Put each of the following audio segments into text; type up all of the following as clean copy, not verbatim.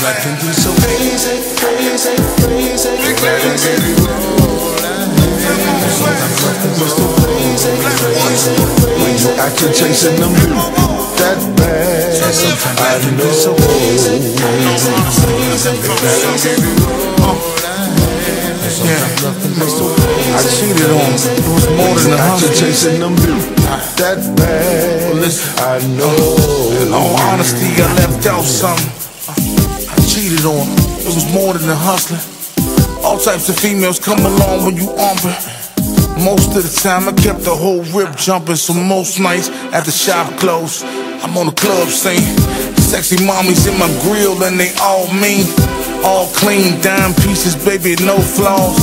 life can be so crazy, crazy, crazy, crazy. Sometimes life can be so crazy, crazy, when you acting chasing them that bad. Sometimes life can be so crazy, crazy, crazy. I cheated on him. It was more than a hustle. Chasing them that bad. Well, listen, I know. In all honesty, I left out something. I cheated on him. It was more than a hustler. All types of females come along when you arm it. Most of the time, I kept the whole rip jumping. So most nights at the shop closed, I'm on the club scene. Sexy mommies in my grill and they all mean. All clean, dime pieces, baby, no flaws.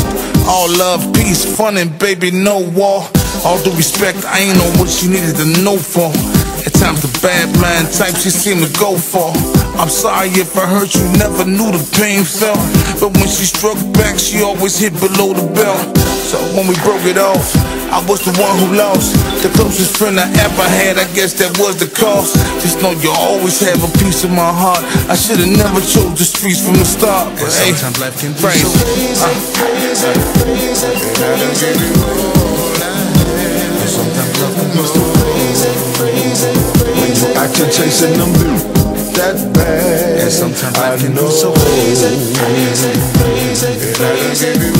All love, peace, fun, and baby, no war. All due respect, I ain't know what she needed to know for. At times the bad man type she seemed to go for. I'm sorry if I hurt you, never knew the pain felt. But when she struck back, she always hit below the belt. So when we broke it off, I was the one who lost. The closest friend I ever had, I guess that was the cost. Just know you'll always have a piece of my heart. I should've never chose the streets from the start. But hey, sometimes life can be so crazy, crazy, crazy. Sometimes love can be so crazy, crazy, crazy. When you acting chasing them that bad. And sometimes life can be so crazy, crazy, crazy, crazy.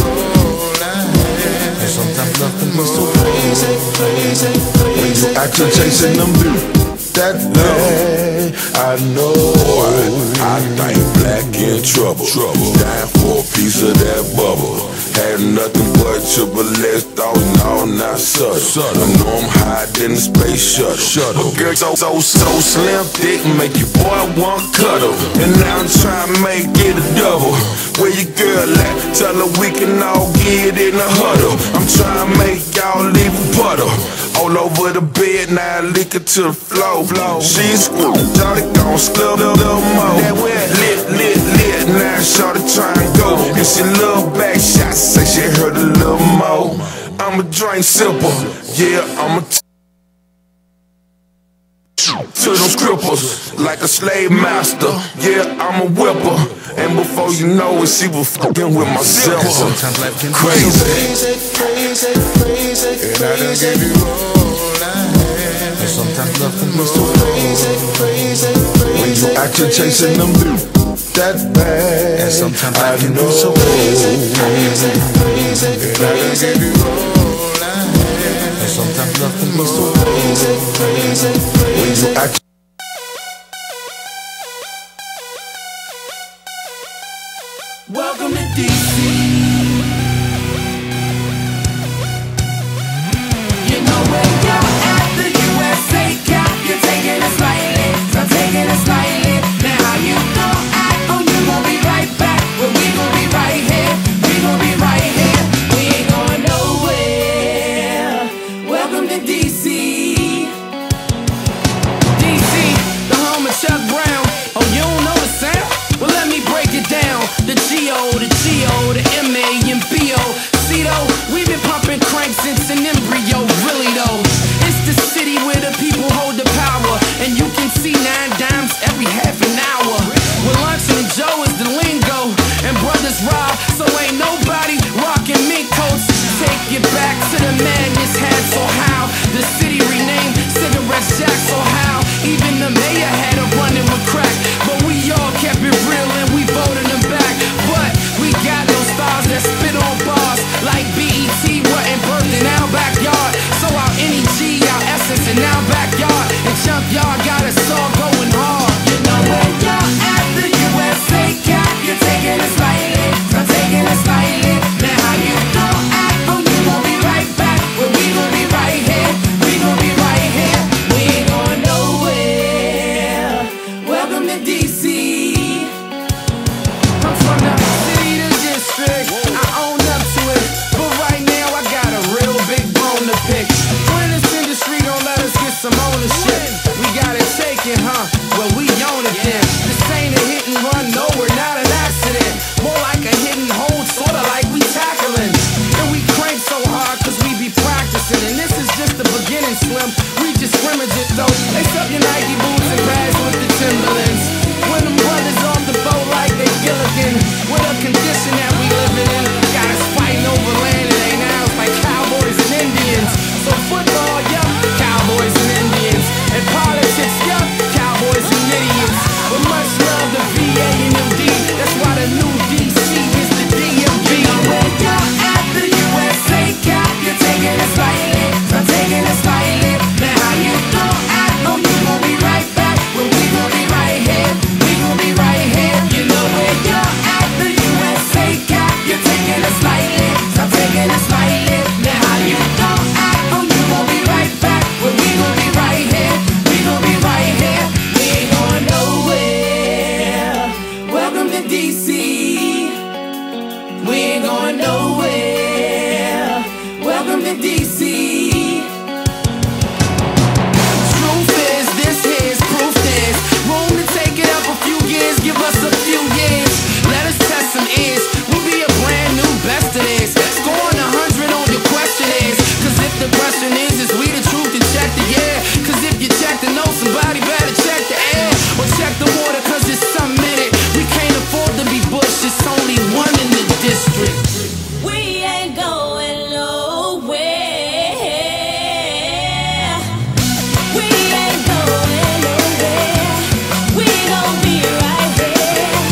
And sometimes love can be so crazy, crazy, crazy. When you acting chasing them that bad, I know. I think black in trouble. Dying for a piece of that bubble. Had nothing but triple-S thoughts, no, not subtle. I know I'm higher than the space shuttle. Girl, so slim, thick, make your boy want cuddle. And now I'm trying to make it a double. Where your girl at? Tell her we can all get in a huddle. I'm trying to make y'all leave a puddle. All over the bed, now lick it to the floor. She's cool, Johnny gon' scrub a little more. That wet lit, now shorty try and go. And she love back shots, say she heard a little more. I'm a drink sipper, yeah, I'm a to them scrippers, like a slave master, yeah, I'm a whipper. And before you know it, she was fucking with myself. Sometimes life can be crazy, crazy, crazy, crazy, crazy. And sometimes love can be so crazy, crazy, crazy. When you acting chasing them that bad. And sometimes life can be so crazy, crazy, crazy, crazy. And sometimes love can be so crazy, crazy, crazy. When you act. Welcome to DC. You know where you're at, the USA cap. You're taking it slightly, I'm taking it slightly. Now how you gon' act? Oh, you gon' be right back. Well, we gon' be right here. We gon' be right here. We ain't going nowhere. Welcome to DC. DC, the home of Chuck Brown. Oh, you don't know the sound? Well, let me break it down. The G.O., the G.O., the M.A. and B.O. See though, we've been pumping crank since an embryo, really though. It's the city where the people hold the power. And you can see 9 dimes every half an hour. With luncheon and Joe is the lingo. And brothers rob, so ain't nobody rocking mink coats. Take it back to the madness had, so how the city renamed Cigarette Shack, so how even the mayor had a running with crack. But we all kept it real and we voted them back. But we got no stars that spit on bars like BET wasn't birthed in our backyard. So our NEG, our essence in our backyard. And Junkyard got us all going hard. You know where you're at, the USA cap. You're taking it slightly, I'm taking it slightly. Now how you gon' act? Oh, you gon' be right back. Well, we gon' be right here. We gon' be right here. We ain't going nowhere. Welcome to DC. I'm from the city to district. I own up to it. But right now I got a real big bone to pick. When this industry don't let us get some ownership, we got it taken, huh? Well, we own it then. This ain't a hit and run, no, we're not an accident. More like a hit and hold, sorta like we tackling. And we crank so hard cause we be practicing. And this is just the beginning, Slim. We just scrimmage it though. Lace up your Nike boots and pass with the Timberlands. When them brothers off the boat like Gilligan. What a condition that we living in. Got us fighting over land and they now it's like cowboys and Indians. So football, yup, cowboys and Indians. And politics, yup, cowboys and idiots. But much love to VA and MD. That's why the new DC is the DMV. You know where you're at the USA Cap. You're taking it slightly, I'm taking it slightly. Now how you gon' act? Oh, you gon' be right back. Well, we gon' be right here. We gon' be right here. You know where you're at the USA Cap. You're taking it slightly, I'm taking it slightly. Now how you gon' act? Oh, you gon' be right back. Well, we gon' be right here. We gon' be right here. We ain't going nowhere. Welcome to DC. We ain't going nowhere. Welcome to DC. Truth is, this here's proof there's room to take it up a few years. Give us a few years. Let us test some ears. We'll be a brand new best of this. Scoring 100 on your question is. Cause if the question is we the truth, then check the air. Cause if you check the know, somebody better check the air. Or check the water, cause there's something in it. We can't afford to be Bush, it's only one in the district. We ain't going nowhere. We ain't going nowhere. We gon' be right here.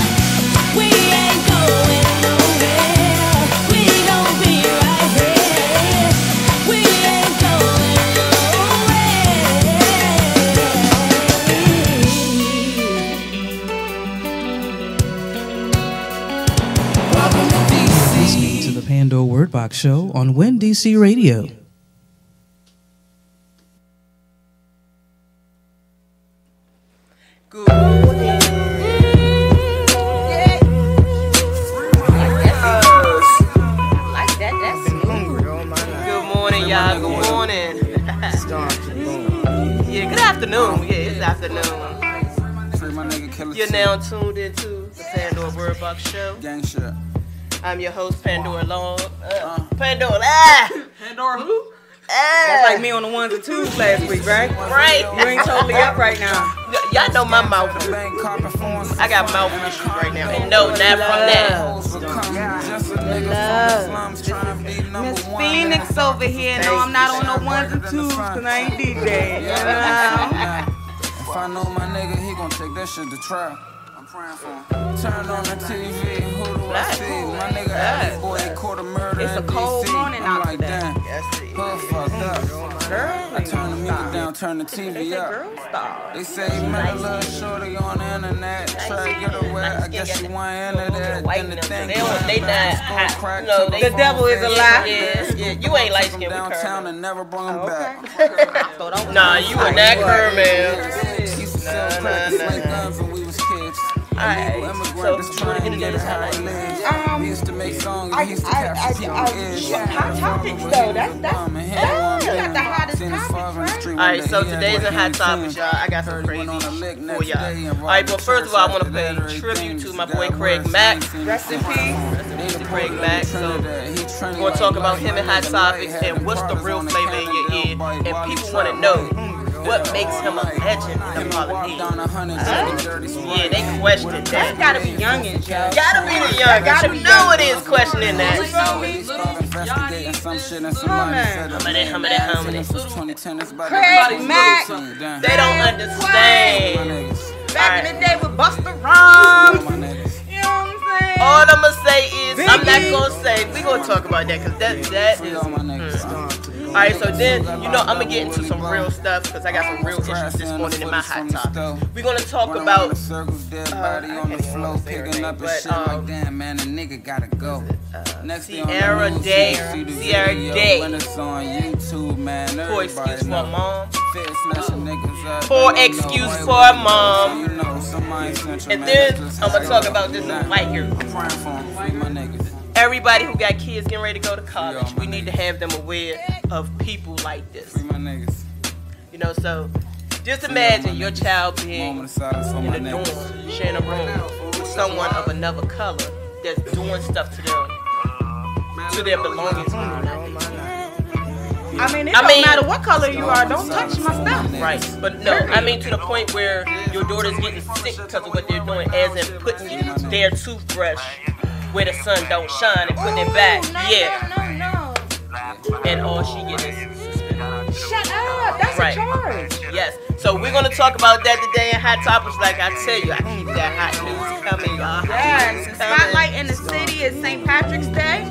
We ain't going nowhere. We gon' be right here. We ain't going nowhere. Welcome to DC. Listening to the Pandora Word Box Show on Win DC Radio. Good morning. Like that, that's smooth. Good morning, y'all. Good morning. Yeah, good afternoon. Yeah, it's afternoon. You're now tuned into the Pandora Word Box Show. Gang shit. I'm your host, Pandora Long. Pandora. Ah! Pandora who? Ah! That's like me on the ones and twos last week, right? Right. You ain't totally up right now. Y'all know my mouth. I got mouth issues right now. And no, not from that. Miss Phoenix over here. No, I'm not on no ones and twos because I ain't DJ. You know? If I know my nigga, he gon' take that shit to trial. I'm praying for him. Turn on the TV, who do I see? My nigga, Abby boy, he caught a murder It's a in cold DC. morning I'm out like, today. damn, hood fucked up. I turn the music down, turn the They TV say up. girl star. They say you met a little shorty on the internet, try to get her wet. I guess she wasn't into that. Then the thing They not hot. No, they, The devil is a lie. Yeah, you ain't light skinned with downtown curl. and never brought him back. Nah, you a that curl, man. He used to sell crack and slay guns when we was kids. Alright, Illegal so immigrant that's trying to get us how he lives. We used to make songs and he used to capture people's ears. Hot topics though. That's you got the hottest topics, right? Alright, so today's a hot topic, y'all. I got some crazy for y'all. Alright, but first of all, I want to pay tribute to my boy Craig Mack. Rest in peace. Craig Mack. So we're going to talk about him and hot topics and what's the real flavor in your ear. And people want to know what makes him a legend in the Polynesian. Yeah, they question That's that. gotta be youngins, yo. Gotta be the youngest. You know it is questioning that. Craig Mack. They don't understand. Back in the day with Busta Rhymes. You know what I'm saying? All I'm gonna say is, I'm not gonna say, we gonna talk about that, cause that is. Alright, so then, I'm gonna get into some real stuff, cause I got some real issues this morning in my hot topic. We're gonna talk about, Sierra Day. Poor excuse for a mom. Poor excuse for a mom. And then, I'm gonna talk about this white girl. Everybody who got kids getting ready to go to college, we need to have them aware of people like this. So just imagine your child being in the dorm, sharing a room with someone of another color that's doing stuff to them, to their belongings. I mean, it don't matter what color you are. Don't touch my stuff. Right. But no, I mean to the point where your daughter's getting sick because of what they're doing, as in putting their toothbrush where the sun don't shine and putting it back. No. And all she gets is suspended. Shut up. That's a charge. Yes. So we're going to talk about that today in Hot Topics. Like I tell you, I keep that hot news coming, y'all. Yes. Spotlight in the city is St. Patrick's Day.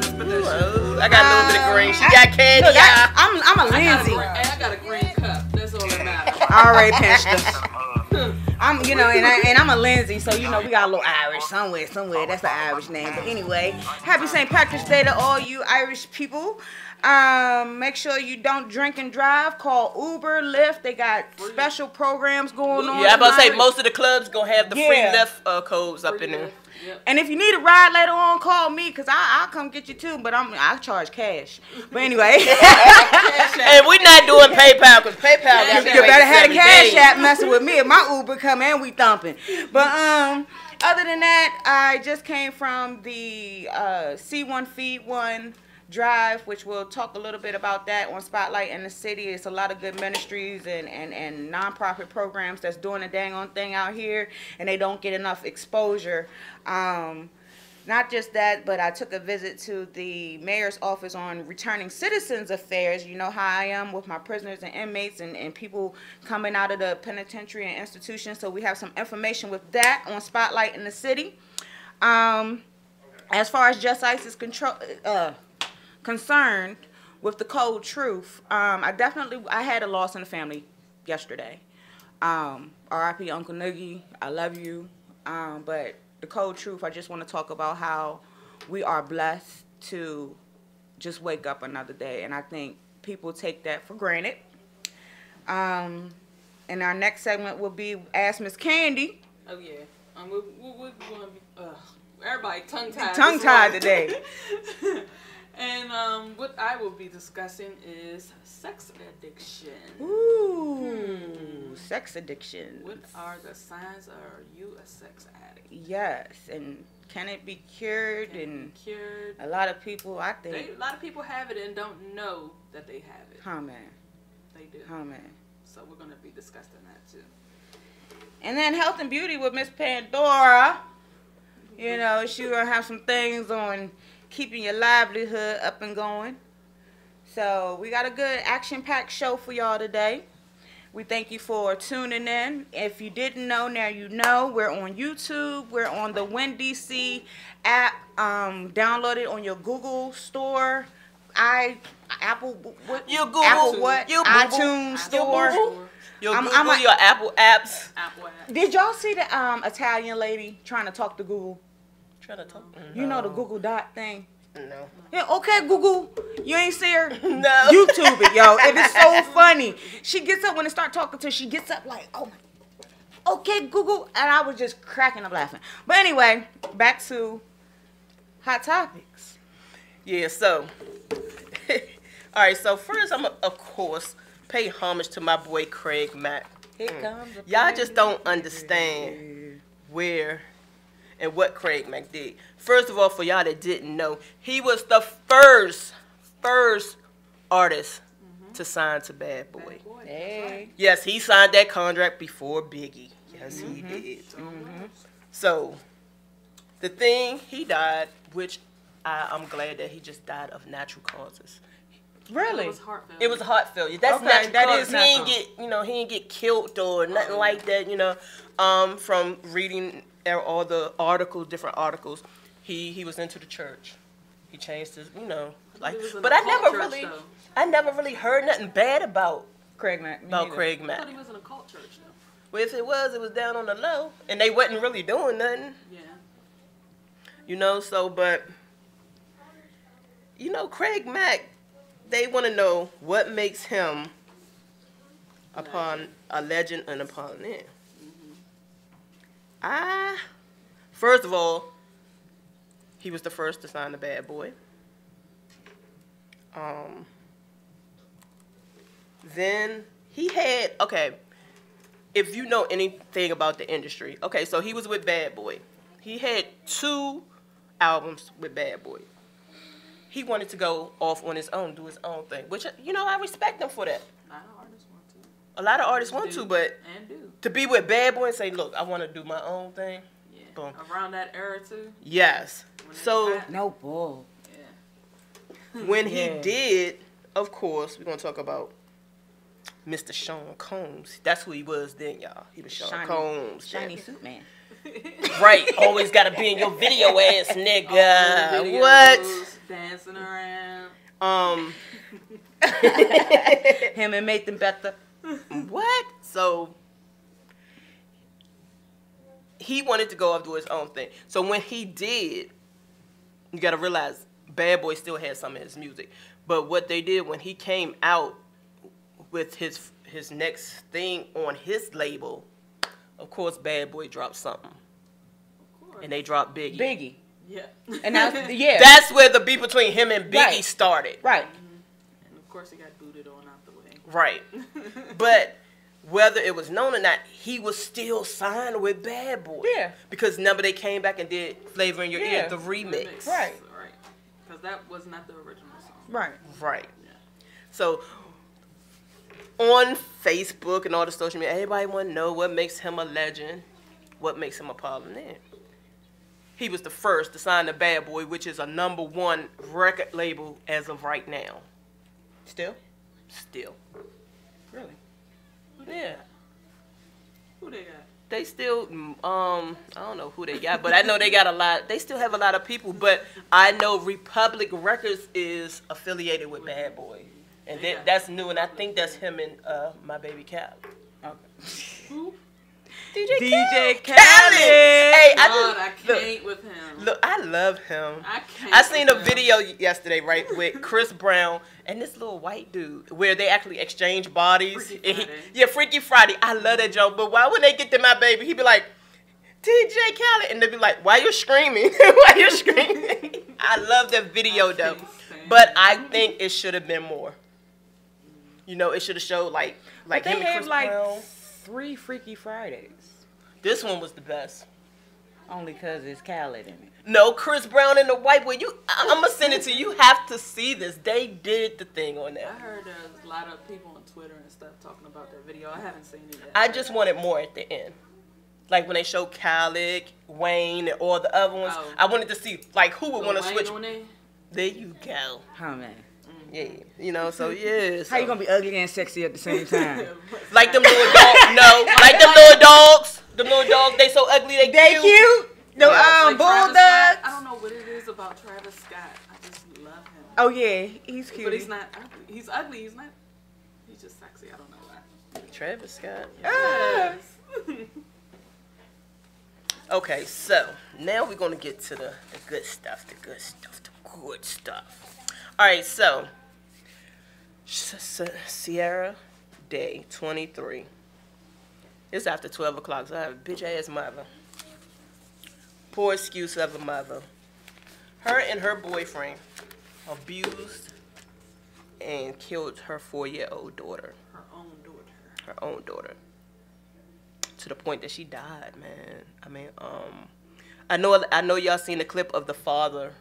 I got a little bit of green. She got candy, look, y'all. I'm a Lindsay. I got a green cup. That's all that matters. I already pinched her. I'm, and I'm a Lindsay, so we got a little Irish somewhere. That's an Irish name. But anyway, happy St. Patrick's Day to all you Irish people. Make sure you don't drink and drive. Call Uber, Lyft. They got special programs going on. Yeah, I'm about to say most of the clubs gonna have the free Lyft codes up in there. Yep. And if you need a ride later on, call me, because I'll come get you too. But I charge cash. But anyway. And we're not doing PayPal, because PayPal got you better have a cash app messing with me. If my Uber come in, we thumping. But other than that, I just came from the C1 Feed 1 drive, which we'll talk a little bit about that on Spotlight in the City. It's a lot of good ministries and nonprofit programs that's doing a dang on thing out here, and they don't get enough exposure. Not just that, but I took a visit to the mayor's office on returning citizens affairs. You know how I am with my prisoners and inmates and people coming out of the penitentiary and institutions. So we have some information with that on Spotlight in the City. As far as Just Ice is concerned with the cold truth, I had a loss in the family yesterday. R.I.P. Uncle Noogie, I love you. But the cold truth, I just want to talk about how we are blessed to just wake up another day, and I think people take that for granted. And our next segment will be Ask Miss Candy. Oh yeah, we're going to be everybody tongue-tied. Tongue-tied today. And what I will be discussing is sex addiction. Ooh, sex addiction. What are the signs? Are you a sex addict? Yes, and can it be cured? Cured. A lot of people, I think. A lot of people have it and don't know that they have it. Huh, man. They do. Huh, man. So we're going to be discussing that too. And then health and beauty with Miss Pandora. You know, she going to have some things on keeping your livelihood up and going. So we got a good action-packed show for y'all today. We thank you for tuning in. If you didn't know, now you know. We're on YouTube. We're on the WinDC app. Download it on your Google store. Apple what? You Google Apple what? You iTunes store. Your Google, your Apple apps. Apple app. Did y'all see the Italian lady trying to talk to Google? Trying to talk. You know the Google Dot thing? No. Yeah, okay, Google. You ain't see her? No. YouTube it, yo. It is so funny. She gets up when they start talking to her. She gets up like, oh my. Okay, Google. And I was just cracking up laughing. But anyway, back to Hot Topics. Yeah, so. All right, so first I'm, of course, pay homage to my boy Craig Mack. Y'all just don't understand where and what Craig Mack did. First of all, for y'all that didn't know, he was the first artist to sign to Bad Boy. Hey. Yes, he signed that contract before Biggie. Yes, he did. So, the thing, he died, which I'm glad that he just died of natural causes. Really? It was heart failure. It was heart failure. That's Okay, natural that causes. is He ain't natural. he ain't get killed or nothing like that, from reading all the articles, different articles. He was into the church. He changed his, but I never really heard nothing bad about Craig Mack. Craig I Mack. thought he was in a cult church though. Well, if it was down on the low, and they wasn't really doing nothing. Yeah. But Craig Mack, they want to know what makes him upon a legend and upon it. First of all, he was the first to sign the Bad Boy. Then he had, if you know anything about the industry, so he was with Bad Boy. He had 2 albums with Bad Boy. he wanted to go off on his own, do his own thing, which, you know, I respect him for that. A lot of artists want to. A lot of artists want to, but to be with Bad Boy and say, look, I want to do my own thing. Yeah. Boom. Around that era too. Yes. So no bull. Yeah. When he did, of course, we're gonna talk about Mr. Sean Combs. That's who he was then, y'all. He was Sean Combs. Shiny suit man. Right. Always gotta be in your video ass nigga. What? Dancing around. Him and made them better. What? So he wanted to go off do his own thing. So when he did, you gotta realize Bad Boy still had some of his music. But what they did when he came out with his next thing on his label, of course Bad Boy dropped something. And they dropped Biggie. Biggie. Yeah. And now, that's where the beef between him and Biggie started. Right. And of course he got booted on out the way. Right. But whether it was known or not, he was still signed with Bad Boy. Yeah. Because remember they came back and did Flavor in Your Ear, the remix. Right. Right. Because that was not the original song. Right. Right. Yeah. So on Facebook and all the social media, everybody want to know what makes him a legend, what makes him a pioneer. He was the first to sign to Bad Boy, which is a #1 record label as of right now. Still? Still. Really? Yeah. Who they got? They still, I don't know who they got, but I know they got a lot. They still have a lot of people, but I know Republic Records is affiliated with Bad Boy. And that's new, and I think that's him and My Baby Khaled. Okay. Who? DJ Khaled. Hey, I can't with him. Look, I love him. I can't. I seen a video yesterday, right, with Chris Brown and this little white dude where they actually exchange bodies. Freaky Friday. I love that joke. But why would they get to My Baby? He'd be like, DJ Khaled, and they'd be like, why you screaming? Why you screaming? I love that video though. But I think it should have been more. You know, it should have showed like but they him and have Chris like Brown. 3 Freaky Fridays. This one was the best. Only because it's Khaled in it. No, Chris Brown and the white boy. I'm gonna send it to you. You have to see this. They did the thing on that. I heard there's a lot of people on Twitter and stuff talking about that video. I haven't seen it yet. I just wanted more at the end. Like when they show Khaled, Wayne, and all the other ones. I wanted to see like who would want to switch. There you go. Oh man. Yeah, you know, so yeah. So. How you gonna be ugly and sexy at the same time? Like them little dogs. No, like them little dogs. Them little dogs, they so ugly, they cute. The like bulldogs. I don't know what it is about Travis Scott. I just love him. Oh yeah, he's cute. But he's not ugly. He's ugly. He's not. He's just sexy. I don't know why. Travis Scott. Yes. Okay, so now we're gonna get to the good stuff. The good stuff. The good stuff. All right, so Sierra Day 23. It's after 12 o'clock, so I have a bitch ass mother. Poor excuse of a mother. Her and her boyfriend abused and killed her 4-year-old daughter. Her own daughter. Her own daughter. To the point that she died, man. I mean, I know y'all seen the clip of the father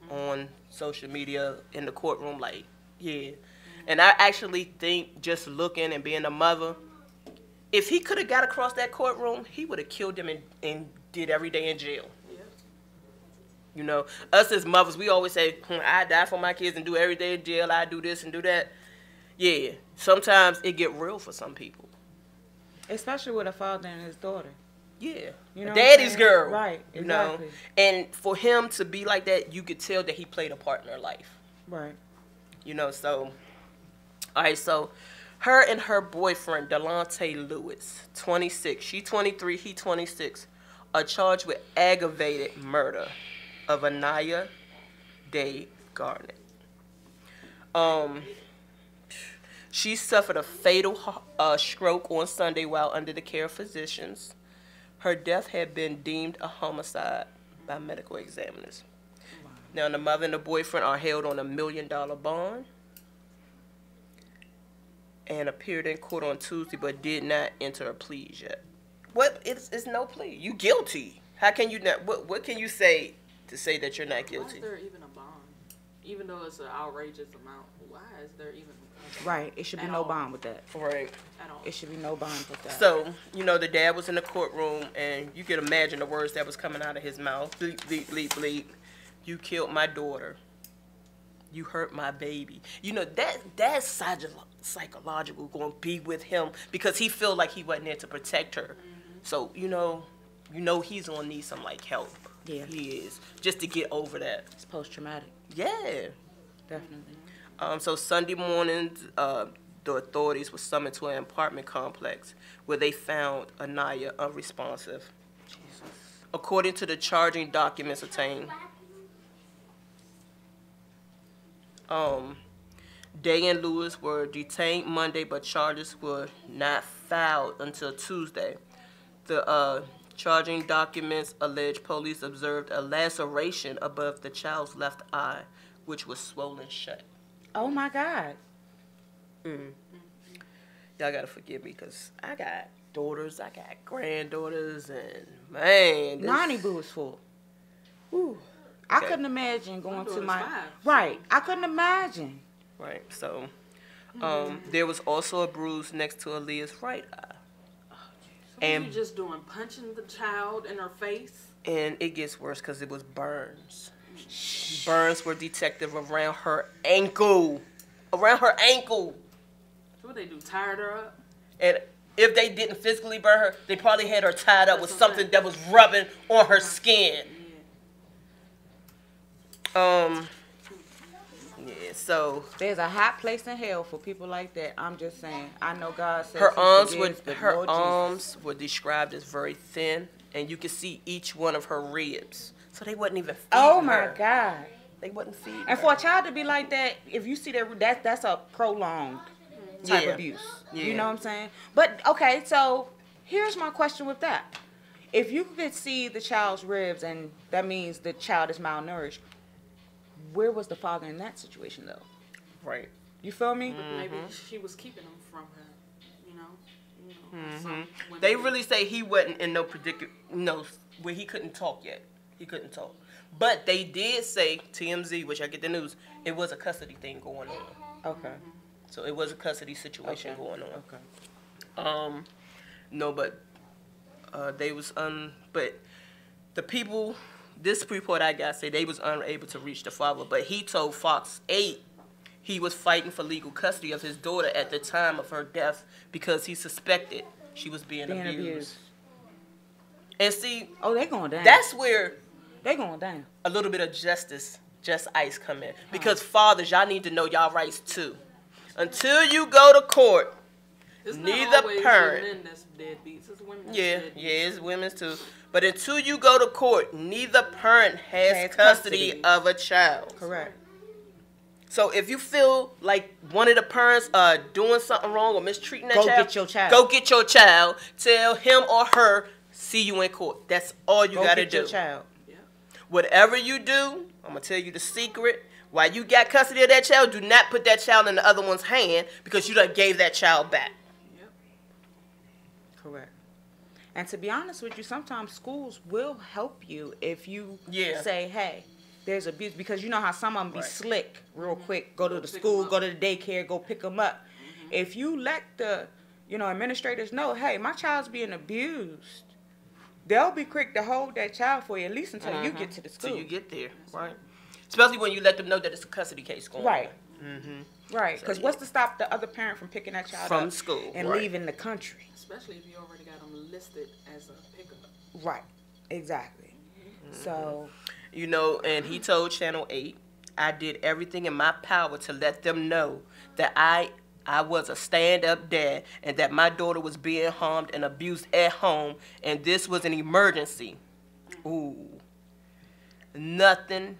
on social media in the courtroom, like, yeah. And I actually think just looking and being a mother, if he could have got across that courtroom, he would have killed him and did every day in jail. Yeah. You know, us as mothers, we always say, I die for my kids and do every day in jail, I do this and do that. Yeah, sometimes it get real for some people. Especially with a father and his daughter. Yeah, you know, daddy's girl. Right, exactly. You know, and for him to be like that, you could tell that he played a part in her life. Right. You know, so, all right, so her and her boyfriend, Delonte Lewis, 26, she 23, he 26, are charged with aggravated murder of Anaya Day Garnett. She suffered a fatal stroke on Sunday while under the care of physicians. Her death had been deemed a homicide by medical examiners. Wow. Now, the mother and the boyfriend are held on $1 million bond and appeared in court on Tuesday, but did not enter a plea yet. What? It's no plea. You guilty. How can you not? What can you say to say that you're not guilty? Why is there even a bond? even though it's an outrageous amount, why is there even Right. It should be no bond with that. Right. at all? It should be no bond with that. So, the dad was in the courtroom, and you can imagine the words that was coming out of his mouth. Bleep, bleep, bleep, bleep. You killed my daughter. You hurt my baby. That's psychological going to be with him because he feel like he wasn't there to protect her. So, he's going to need some, help. Yeah. He is. Just to get over that. It's post-traumatic. Yeah. Definitely. So Sunday morning, the authorities were summoned to an apartment complex where they found Anaya unresponsive. Jesus. According to the charging documents obtained, Day and Lewis were detained Monday, but charges were not filed until Tuesday. The charging documents allege police observed a laceration above the child's left eye, which was swollen shut. Oh my God. Y'all gotta forgive me because I got daughters, I got granddaughters, and man, Nani Boo is full. Whew. I Okay. couldn't imagine going to my 5. right. I couldn't imagine. Right, so there was also a bruise next to Aaliyah's right eye. And you just doing punching the child in her face? And it gets worse because it was burns. Burns were detected around her ankle. Around her ankle. So what they do, tired her up? And if they didn't physically burn her, they probably had her tied up with something that was rubbing on her skin. Yeah, so There's a hot place in hell for people like that. I'm just saying. I know God says her he arms forgives, but her Lord Jesus. arms were described as very thin, and you could see each one of her ribs. So they wasn't even feeding Oh my her. God. They wasn't feeding And for a child to be like that, if you see that's a prolonged type Yeah. abuse. Yeah. You know what I'm saying? But okay, so here's my question with that. If you could see the child's ribs and that means the child is malnourished, where was the father in that situation though? Right. You feel me? Maybe she was keeping them from her, you know. Some women They do. really say he wasn't in no predicament, where he couldn't talk yet. He couldn't talk. But they did say, TMZ, which I get the news, it was a custody thing going on. Okay. So it was a custody situation Okay. going on. Okay. No, but they was but the people, this report I got say they was unable to reach the father, but he told Fox 8 he was fighting for legal custody of his daughter at the time of her death because he suspected she was being abused. And see, Oh, they going down. that's where They going down. a little bit of just ice come in. Because fathers, y'all need to know y'all rights too. Until you go to court, It's not neither always parent. men that's deadbeats. It's women that's Yeah, deadbeats. it's women's too. But until you go to court, neither parent has Has custody custody. of a child. Correct. So if you feel like one of the parents are doing something wrong or mistreating that Go child, get your child. Go get your child. Tell him or her, see you in court. That's all you Go gotta get do. your child. Whatever you do, I'm gonna tell you the secret. While you got custody of that child, do not put that child in the other one's hand because you done gave that child back. Correct. And to be honest with you, sometimes schools will help you if you Yeah. say, hey, there's abuse. Because you know how some of them be Right. slick real quick. Go to the pick 'em school, up. go to the daycare, go pick them up. If you let the, administrators know, hey, my child's being abused, they'll be quick to hold that child for you, at least until you get to the school. Till you get there, right? Especially when you let them know that it's a custody case going Right. on. Right. So, Because what's to stop the other parent from picking that child From up school, and right. leaving the country? Especially if you already got them listed as a pickup. Right. Exactly. So, And he told Channel 8, I did everything in my power to let them know that I was a stand-up dad and that my daughter was being harmed and abused at home, and this was an emergency. Ooh. Nothing.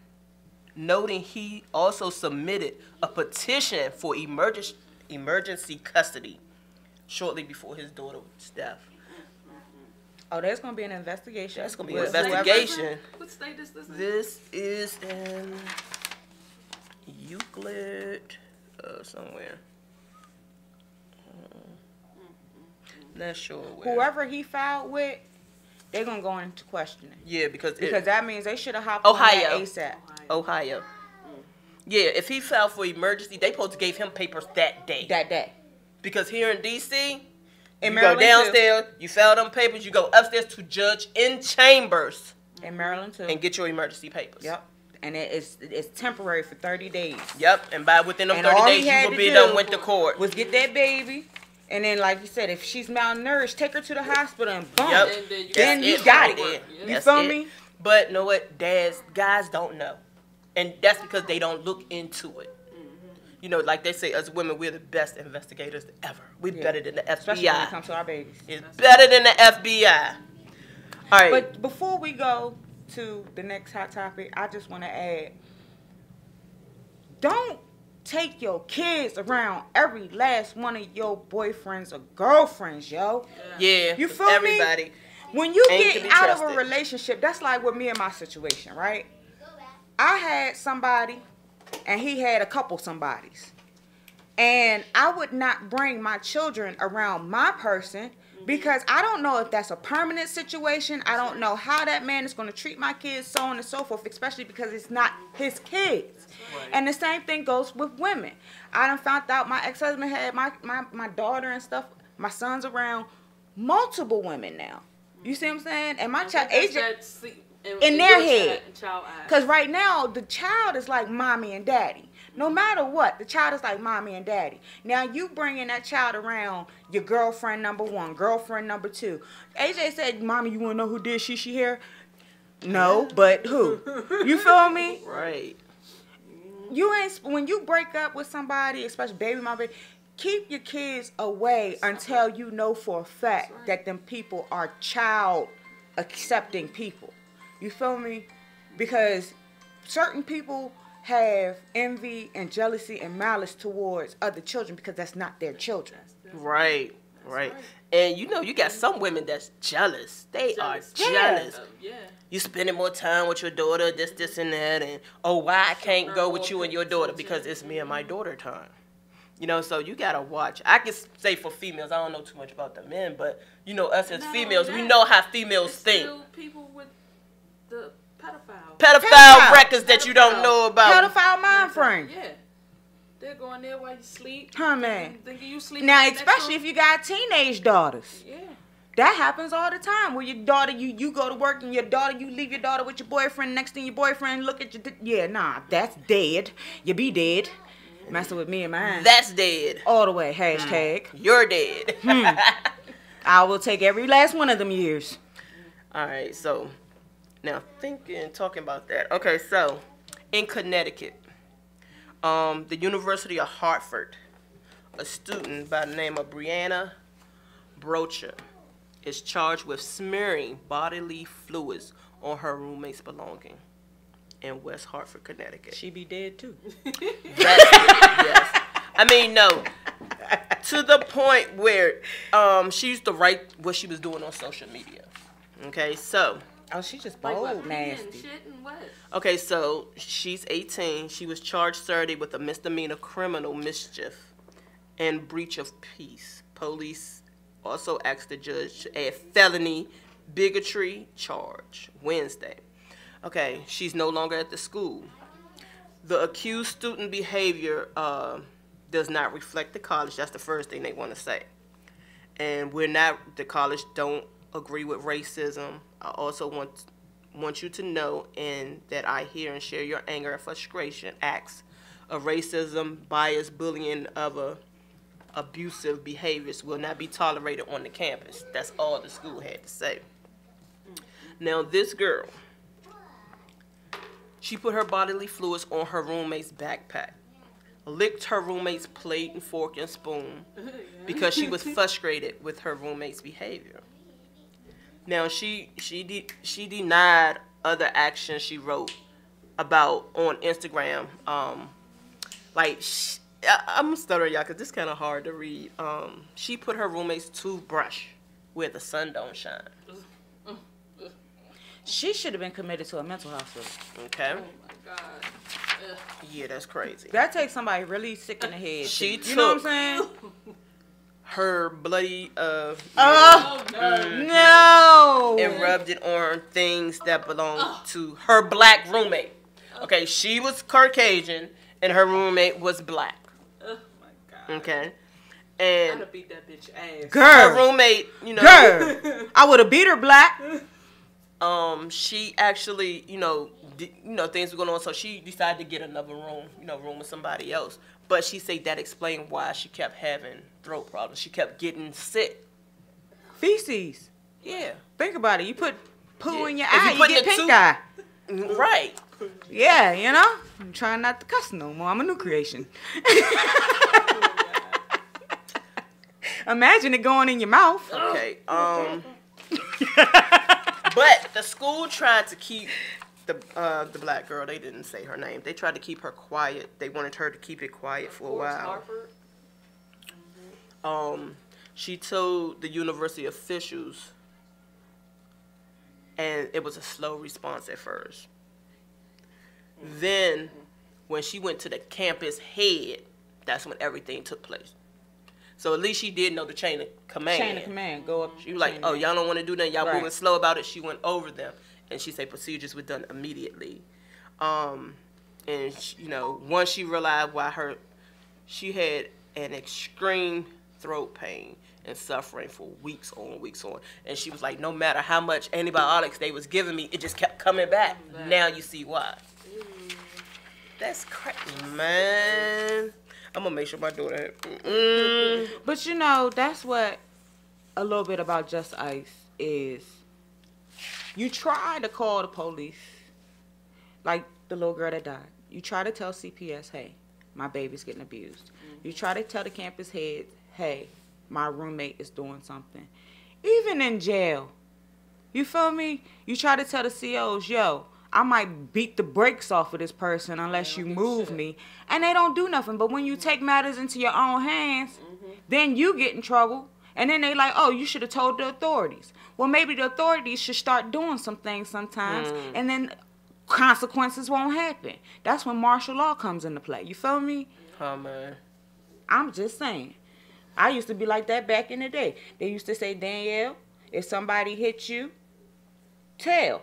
Noting he also submitted a petition for emergency custody shortly before his daughter's death. there's going to be an investigation. That's going to be an with whoever- investigation. What state is this in? This is in Euclid, somewhere. Not sure where. Whoever he filed with, they're going to go into questioning. Yeah, because Because that means they should have hopped on Ohio. that ASAP. Ohio. Yeah, if he filed for emergency, they supposed to give him papers that day. That day. Because here in D.C., In you Maryland go downstairs, you file them papers, you go upstairs to judge in chambers. In Maryland too. And get your emergency papers. Yep. And it's temporary for 30 days. Yep. And by within them And 30 all days, he had you will to be do done went to court. Was get that baby. And then, like you said, if she's malnourished, take her to the hospital and boom. Yep. And Then you got it. You That's feel it. me? But know what? Guys don't know. And that's because they don't look into it. You know, like they say, us women, we're the best investigators ever. We're better than the FBI. Especially when it comes to our babies. It's better than the FBI. All right. But before we go to the next hot topic, I just want to add, don't take your kids around every last one of your boyfriends or girlfriends, yo. Yeah. You feel everybody. me? When you Ain't to get be out of a trusted. relationship, that's like with me and my situation, right? I had somebody, and he had a couple somebodies. And I would not bring my children around my person because I don't know if that's a permanent situation. I don't know how that man is going to treat my kids, so on and so forth, especially because it's not his kids. Right. And the same thing goes with women. I done found out my ex-husband had my daughter and stuff, my son's around multiple women now. You see what I'm saying? And my child, agent, in their head. Because right now, the child is like mommy and daddy. No matter what, the child is like mommy and daddy. Now, you bringing that child around your girlfriend number one, girlfriend number two. AJ said, mommy, you want to know who did she here? No, but who? You feel me? Right. You ain't, when you break up with somebody, especially baby mama, keep your kids away until you know for a fact that them people are child accepting people. You feel me? Because certain people have envy and jealousy and malice towards other children because that's not their children. Right. And you know, you got some women that's jealous. They are jealous. Yeah. You spending more time with your daughter, this, and that, and why I can't go with you and your daughter because it's me and my daughter time. You know, so you gotta watch. I can say for females, I don't know too much about the men, but you know, us as females, we know how females think. Still people with the pedophile records that you don't know about. Pedophile mind frame. Yeah. They're going there while you sleep. Huh, man. Thinking you sleep. Now, especially if you got teenage daughters. Yeah. That happens all the time. Where your daughter, you go to work and your daughter, you leave your daughter with your boyfriend. Next thing your boyfriend look at you. Yeah, nah, that's dead. You be dead. Messing with me and mine. That's dead. All the way. Hashtag. You're dead. I will take every last one of them years. All right, so now talking about that. Okay, so in Connecticut, the University of Hartford, a student by the name of Brianna Brocher is charged with smearing bodily fluids on her roommate's belongings in West Hartford, Connecticut. She be dead too. Yes. I mean, no. To the point where she used to write what she was doing on social media. Okay, so. Oh, she just bold, nasty. Okay, so she's 18. She was charged Saturday with a misdemeanor criminal mischief and breach of peace. Police also asked the judge to add felony bigotry charge Wednesday. Okay, she's no longer at the school. The accused student behavior does not reflect the college. That's the first thing they want to say. And the college don't agree with racism. I also want you to know that I hear and share your anger and frustration. Acts of racism, bias, bullying, and other abusive behaviors will not be tolerated on the campus. That's all the school had to say. Now, this girl, she put her bodily fluids on her roommate's backpack, licked her roommate's plate and fork and spoon because she was frustrated with her roommate's behavior. Now, she denied other actions she wrote about on Instagram. I'm stuttering, y'all, because this is kind of hard to read. She put her roommate's toothbrush where the sun don't shine. She should have been committed to a mental hospital. Okay. Oh my God. Ugh. Yeah, that's crazy. That takes somebody really sick in the head. She you know what I'm saying? Her bloody no. and rubbed it on things that belonged to her black roommate. Okay, she was Caucasian and her roommate was black. Oh my god. Okay. I'd And have beat that bitch ass. Girl. her roommate, you know, Girl. I would have beat her black. she actually, things were going on, so she decided to get another room, room with somebody else. But she said that explained why she kept having throat problems. She kept getting sick. Feces. Yeah. Think about it. You put poo in your If you eye, you put get the pink two- eye. Right. Yeah, you know? I'm trying not to cuss no more. I'm a new creation. Imagine it going in your mouth. Okay. But the school tried to keep the black girl. They didn't say her name. They tried to keep her quiet. They wanted her to keep it quiet for a while. She told the university officials, and it was a slow response at first. Then, when she went to the campus head, that's when everything took place. So at least she did know the chain of command. Chain of command. Go up. She was like, oh, y'all don't want to do that. Y'all moving slow about it. She went over them. And she said procedures were done immediately. And, once she realized why she had an extreme throat pain and suffering for weeks on. And she was like, no matter how much antibiotics they was giving me, it just kept coming back. Now you see why. That's crazy, man. I'm going to make sure my daughter But that's what a little bit about Just Ice is. You try to call the police, like the little girl that died. You try to tell CPS, hey, my baby's getting abused. You try to tell the campus head, hey, my roommate is doing something. Even in jail, you feel me? You try to tell the COs, yo, I might beat the brakes off of this person unless you move me. And they don't do nothing. But when you take matters into your own hands, then you get in trouble. And then they like, oh, you should have told the authorities. Well, maybe the authorities should start doing some things sometimes. And then consequences won't happen. That's when martial law comes into play. You feel me? Oh, man. I'm just saying. I used to be like that back in the day. They used to say, Danielle, if somebody hit you, tell.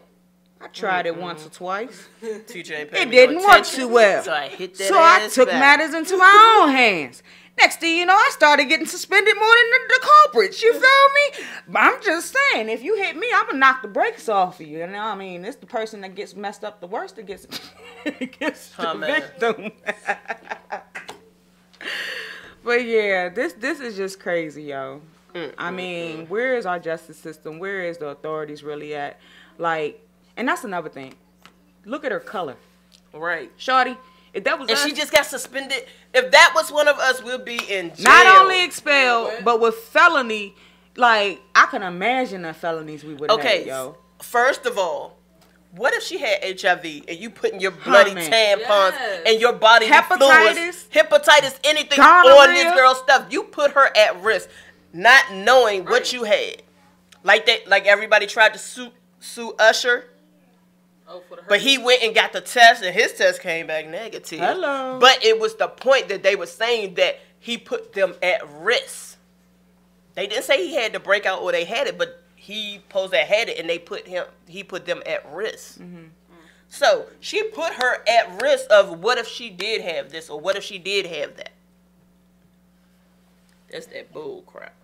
I tried it once or twice. TJ It didn't work too well. So I hit that So I ass took back. matters into my own hands. Next thing you know, I started getting suspended more than the culprits. You feel me? I'm just saying, if you hit me, I'm going to knock the brakes off of you. You know what I mean? It's the person that gets messed up the worst that gets the victim. But yeah, this is just crazy, yo. I mean, where is our justice system? Where is the authorities really at? Like, and that's another thing. Look at her color. Right. Shorty, if that was And us, she just got suspended. If that was one of us, we'll be in jail. not only expelled, but with felony, like, I can imagine the felonies we would have had, yo. First of all, what if she had HIV and you putting your bloody tampons and your body fluids, hepatitis, anything on this girl's stuff? You put her at risk, not knowing what you had. Like that, like everybody tried to sue Usher. But he went and got the test, and his test came back negative. Hello. But it was the point that they were saying that he put them at risk. They didn't say he had to break out or they had it, but he posed that had it, and he put them at risk. So she put her at risk of what if she did have this or what if she did have that. That's that bull crap.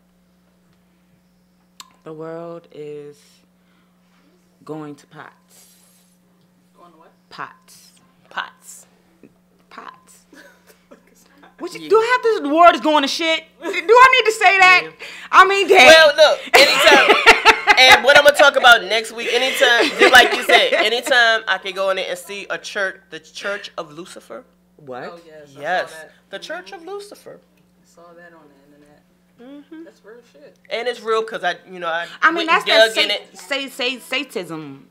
The world is going to pots. Going to what? Pots. Pots. Pots. What you, do I have to, the world is going to shit? Do I need to say that? Yeah. I mean, damn. Well, look, anytime, and what I'm going to talk about next week, anytime, just like you said, anytime I can go in there and see a church, the Church of Lucifer. What? Oh, yes. Yes, the Church of Lucifer. I saw that on the internet. That's real shit. And it's real because I mean, went that's dug that in it. Satanism.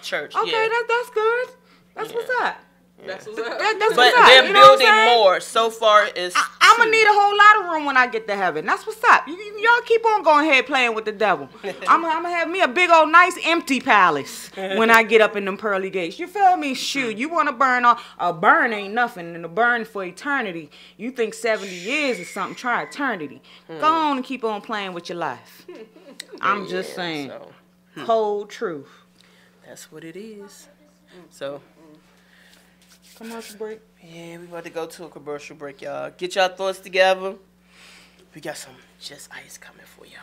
Church, okay, yeah. That's good. That's what's up. That's what's up. That's But what's up. they're You know what I'm building saying? more. So far, it's I'm going to need a whole lot of room when I get to heaven. That's what's up. Y'all keep on going ahead playing with the devil. I'm going to have me a big old nice empty palace when I get up in them pearly gates. You feel me? Shoot, you want to burn on. A burn ain't nothing, and a burn for eternity. You think 70 years is something. Try eternity. Go on and keep on playing with your life. I'm just saying. So, Cold truth. that's what it is. So. Commercial break. Yeah, we about to go to a commercial break, y'all. Get y'all thoughts together. We got some Just Ice coming for y'all.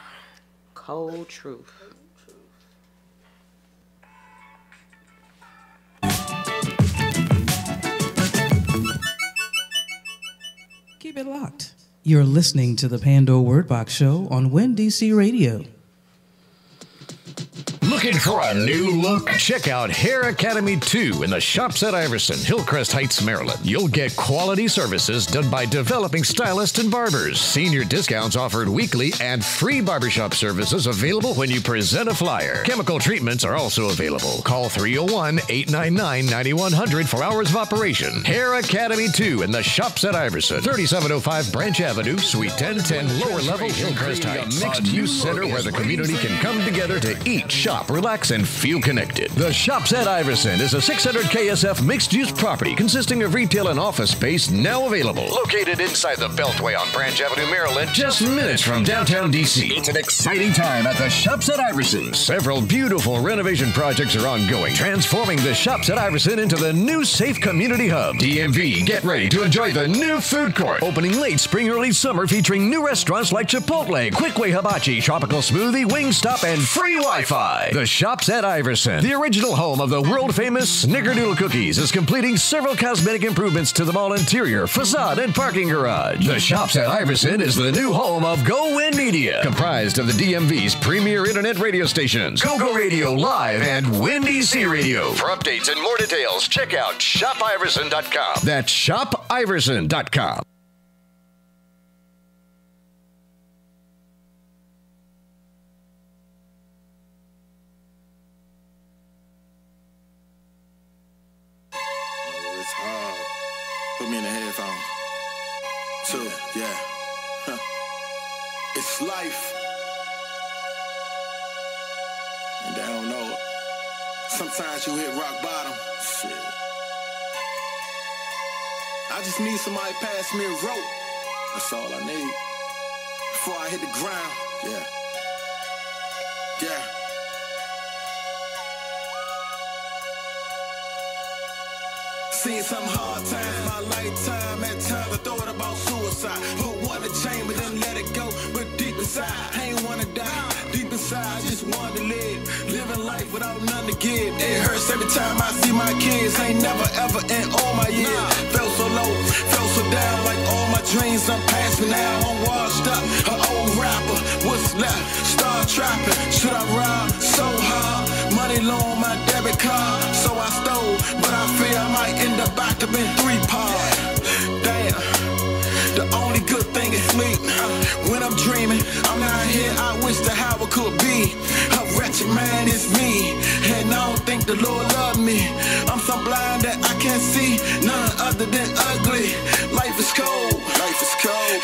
Cold truth. Keep it locked. You're listening to the Pandora Word Box Show on WinDC Radio. Looking for a new look? Check out Hair Academy 2 in the shops at Iverson, Hillcrest Heights, Maryland. You'll get quality services done by developing stylists and barbers. Senior discounts offered weekly and free barbershop services available when you present a flyer. Chemical treatments are also available. Call 301-899-9100 for hours of operation. Hair Academy 2 in the shops at Iverson, 3705 Branch Avenue, Suite 1010, lower level, Hillcrest Heights. A mixed-use center where the community can come together to eat, shop, relax, and feel connected. The Shops at Iverson is a 600 KSF mixed-use property consisting of retail and office space now available. Located inside the Beltway on Branch Avenue, Maryland, just minutes from downtown D.C. It's an exciting time at the Shops at Iverson. Several beautiful renovation projects are ongoing, transforming the Shops at Iverson into the new safe community hub. DMV, get ready to enjoy the new food court. Opening late spring, early summer, featuring new restaurants like Chipotle, Quickway Hibachi, Tropical Smoothie, Wingstop, and free Wi-Fi. The Shops at Iverson, the original home of the world-famous Snickerdoodle cookies, is completing several cosmetic improvements to the mall interior, facade, and parking garage. The Shops at Iverson is the new home of Go Win Media, comprised of the DMV's premier internet radio stations, Go Radio Live and WinDC Radio. For updates and more details, check out shopiverson.com. That's shopiverson.com. Put me in the headphones. Two, yeah. Huh. It's life. And they don't know it. Sometimes you hit rock bottom. Shit. I just need somebody to pass me a rope. That's all I need. Before I hit the ground. Yeah. Yeah. Seen some hard times in my lifetime. At times I thought about suicide. Put one in the chamber, then let it go. But deep inside, I ain't wanna die. Deep inside, I just wanted to live. Living life without none to give. It hurts every time I see my kids. Ain't never ever in all my years. Felt so low, felt so down. Like all my dreams done past me now. I'm washed up, an old rapper. What's left? Start trapping. Should I ride so hard? Money low on my debit card. So I stole, but I fear I might end up back up in 3 parts. Damn, the only good thing is sleep. When I'm dreaming, I'm not here, I wish that how it could be. A wretched man is me, and I don't think the Lord love me. I'm so blind that I can't see none other than ugly. Life is cold,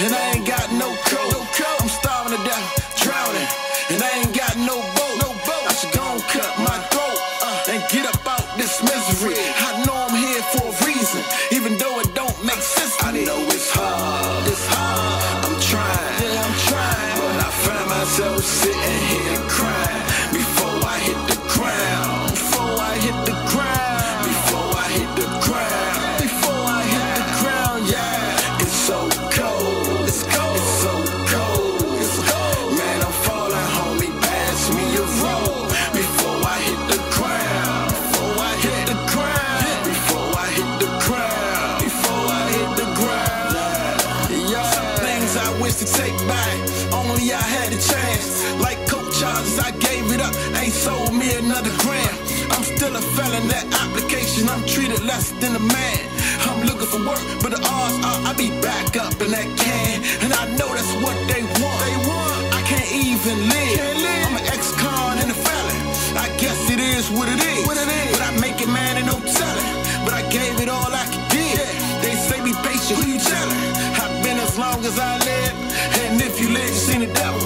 and I ain't got no coat. I'm starving to death, drowning, and I ain't got no boat. I should go and cut my throat and get up out this misery. I know I'm here for a reason, even though it don't make sense to me. I know it's hard, I'm trying, but I find myself sitting here crying before I hit the ground, before I hit the ground, before I hit the ground, before I hit the ground, yeah. It's so cold, it's cold, it's so cold, it's cold. Man, I'm falling, homie, pass me a roll before I hit the ground, before I hit the ground, before I hit the ground, before I hit the ground, yeah. Some things I wish to take back, only I had a chance. Like coke charges, I gave it up, ain't sold me another gram. I'm still a felon, that application, I'm treated less than a man. I'm looking for work, but the odds are I be back up in that can. And I know that's what they want. I can't even live. I'm an ex-con and a felon. I guess it is what it is. But I make it, man, and no telling. But I gave it all I could give. They say be patient, who you telling? I've been as long as I live, and if you live, you seen the devil.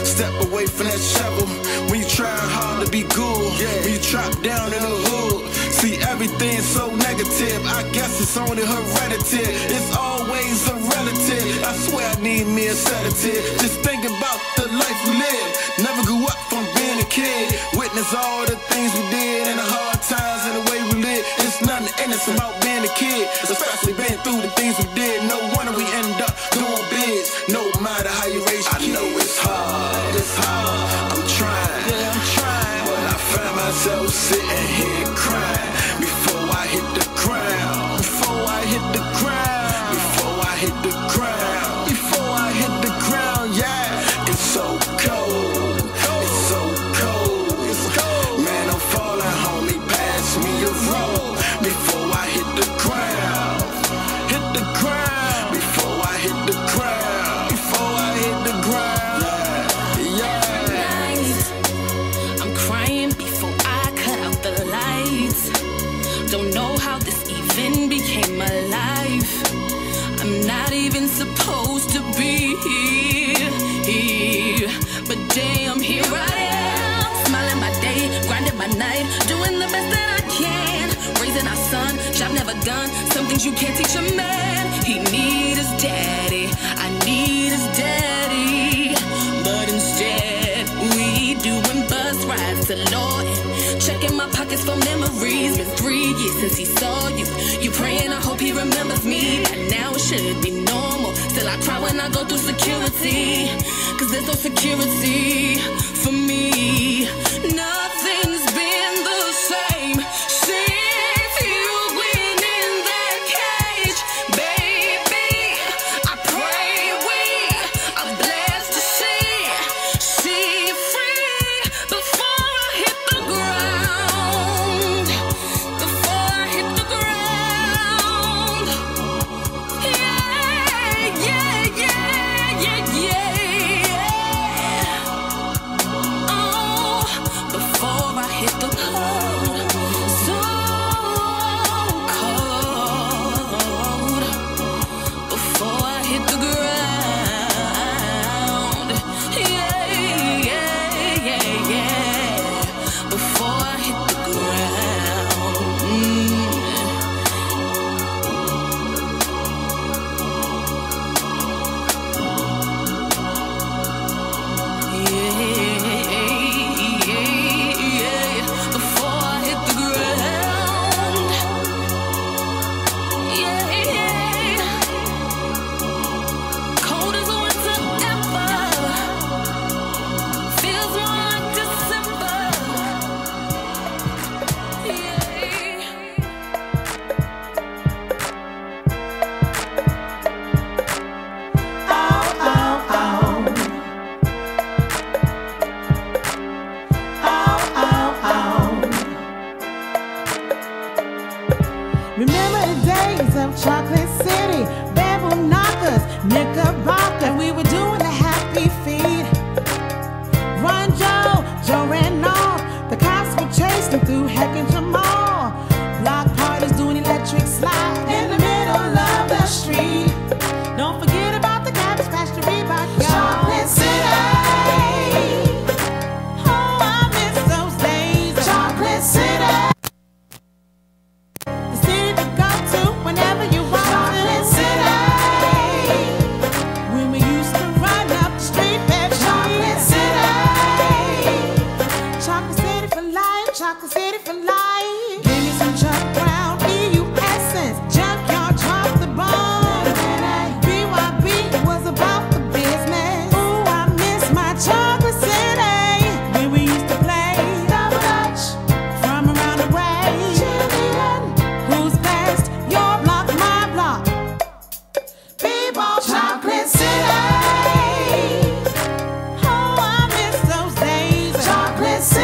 Step away from that shovel when you trying hard to be good. When you trap down in the hood, see everything so negative. I guess it's only hereditary. It's always a relative. I swear I need me a sedative. Just think about the life we live. Never grew up from being a kid. Witness all the things we did and the hard times and the way we live. It's nothing to And it's about being a kid, especially been through the things we did. No wonder we end up doing bids. No matter how you raise your kids. I know it's hard, I'm trying, yeah, I'm trying. But I find myself sitting here crying before I hit the ground. Before I hit the ground. Before I hit the ground. Before I hit the ground, yeah. It's so cold. It's so cold. It's cold. Man, I'm falling, homie. Pass me a roll before I hit the ground. Hit the ground. Before I hit the ground. Before I hit the ground. Yeah. I'm crying before I cut out the lights. Don't know how this even became my life. I'm not even supposed to be here, but damn, here I am, smiling my day, grinding my night, doing the best that I can, raising our son, job never done, some things you can't teach a man. He need his daddy, I need his daddy, but instead we doing bus rides to Lawton, checking my pockets for memories. Been 3 years since he saw you. You praying, I hope he remembers me. And now it should be normal. Still I cry when I go through security, cause there's no security for me. Nothing's been the same since you went in that cage, baby. I pray we are blessed to see you free before I hit the ground. Before I hit the ground. Yeah, yeah, yeah, yeah, yeah. Oh, before I hit the cold, so cold. Before I hit the ground. Yeah, yeah, yeah, yeah. Before I hit the ground. Before I hit the ground. Yeah. Cold as winter ever. Feels more like December. Remember the days of Chocolate City, Bamboo Knockers, Knickerbocker. We were doing the happy feet. Run Joe ran off. The cops were chasing through Heck and Jamal. Block parties doing electric slide in the middle of the street. Don't forget about the Cabbage Patch, the Reebok, Chocolate City. Oh, I miss those days. Chocolate City. The city to go to whenever you want. Chocolate City. When we used to run up the street, baby. Chocolate City. Chocolate City for life. Chocolate City for life. Give me some Chuck Brown, EU Essence, Junkyard, drop the bomb. BYB was about the business. Ooh, I miss my Chocolate City. When we used to play double dutch from around the way. Who's best? Your block, my block. B-ball, Chocolate City. Oh, I miss those days. Chocolate City.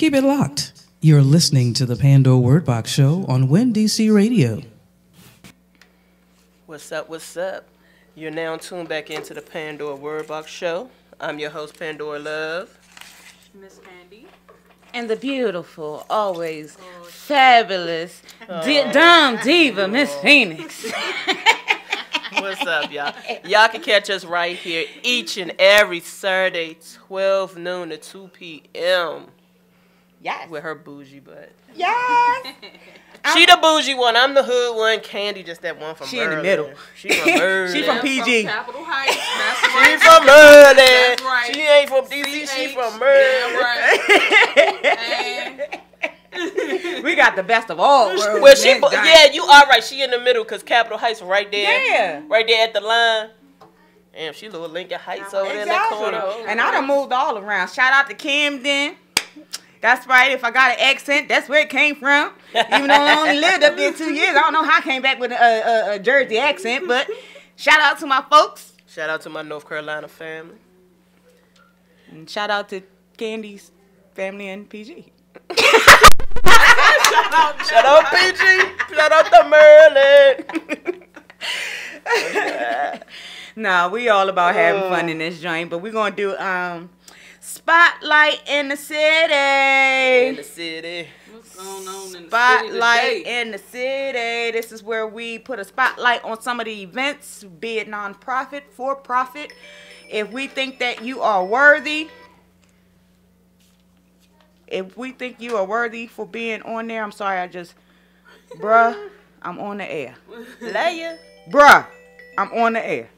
Keep it locked. You're listening to the Pandora Word Box Show on WinDC Radio. What's up? What's up? You're now tuned back into the Pandora Word Box Show. I'm your host, Pandora Love. Miss Candy. And the beautiful, always fabulous, dumb diva, Miss Phoenix. What's up, y'all? Y'all can catch us right here each and every Saturday, 12 noon to 2 p.m. Yes. With her bougie butt. Yes. She the bougie one. I'm the hood one. Candy just that one from She Merlin. in the middle. She from Merlin. She from PG. From Capitol Heights. That's She right. from Merlin. That's right. She ain't from DC. She from Merlin. Right. We got the best of all worlds. Well, yeah, you are right. She in the middle because Capitol Heights right there. Yeah. Right there at the line. Damn, she little Lincoln Heights over there in that corner. And I done moved all around. Shout out to Camden. That's right. If I got an accent, that's where it came from. Even though I only lived up there 2 years, I don't know how I came back with a Jersey accent. But shout out to my folks. Shout out to my North Carolina family. And shout out to Candy's family in PG. Shout out PG. Shout out to Merlin. Nah, we all about having fun in this joint. But we're going to do Spotlight in the City. In the city. What's going on in the Spotlight city today? in the City. This is where we put a spotlight on some of the events, be it non-profit, for-profit. If we think that you are worthy, for being on there, I'm sorry, bruh, I'm on the air. Love you. Bruh, I'm on the air.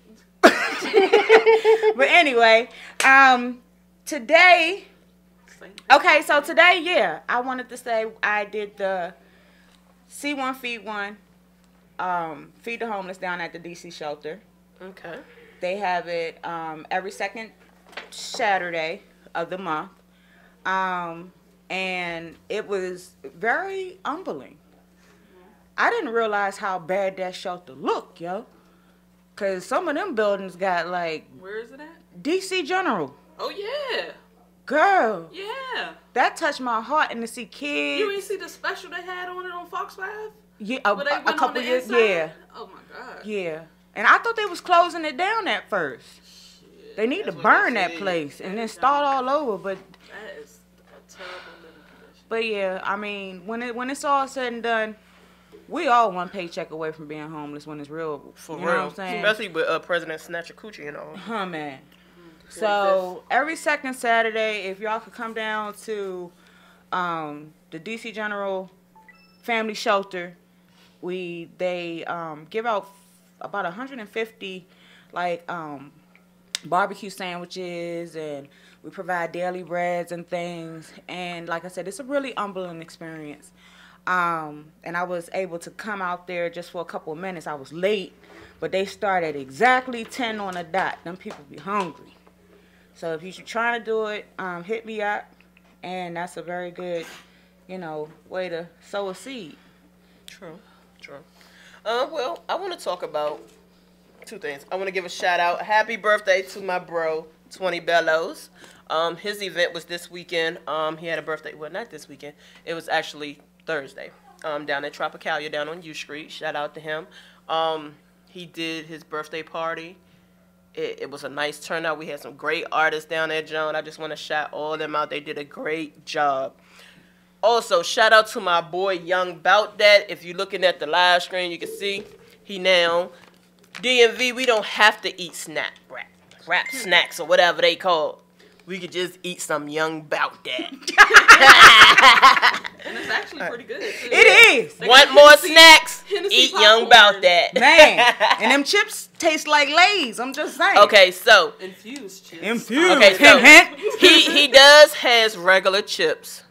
But anyway, today, yeah, I wanted to say I did the C1 Feed One, Feed the Homeless down at the DC shelter. Okay. They have it every second Saturday of the month. And it was very humbling. I didn't realize how bad that shelter looked, yo. Because some of them buildings got like... Where is it at? DC General. Oh, yeah. Girl. Yeah. That touched my heart. And to see kids... You ain't see the special they had on it on Fox 5? Yeah, Where they a went on couple the years. inside? Yeah. Oh, my God. Yeah. And I thought they was closing it down at first. Shit. They need to burn that place and then start all over. But That is a terrible living condition. But yeah, I mean, when it's all said and done, we all one paycheck away from being homeless when it's real. For you real. know what I'm saying? Especially with President Snatcher Coochie and all. Huh, man. So every second Saturday, if y'all could come down to the DC General Family Shelter, they give out about 150 barbecue sandwiches, and we provide daily breads and things. And like I said, it's a really humbling experience. And I was able to come out there just for a couple of minutes. I was late, but they start at exactly 10 on the dot. Them people be hungry. So if you're trying to do it, hit me up. And that's a very good, way to sow a seed. True. Well, I want to talk about two things. I want to give a shout out. Happy birthday to my bro, 20 Bellows. His event was this weekend. He had a birthday. Well, not this weekend. It was actually Thursday. Down at Tropicalia, down on U Street. Shout out to him. He did his birthday party. It was a nice turnout. We had some great artists down there, John. I just want to shout all of them out. They did a great job. Also, shout out to my boy Young Bout That. If you're looking at the live screen, you can see he now DMV. We don't have to eat rap snacks or whatever they call. We could just eat some Young Bout That. And it's actually pretty good, too. It is. Want more snacks? Eat Young Bout That. Man, and them chips taste like Lay's. I'm just saying. Okay, so. Infused chips. Infused. Okay, so hint. he does has regular chips,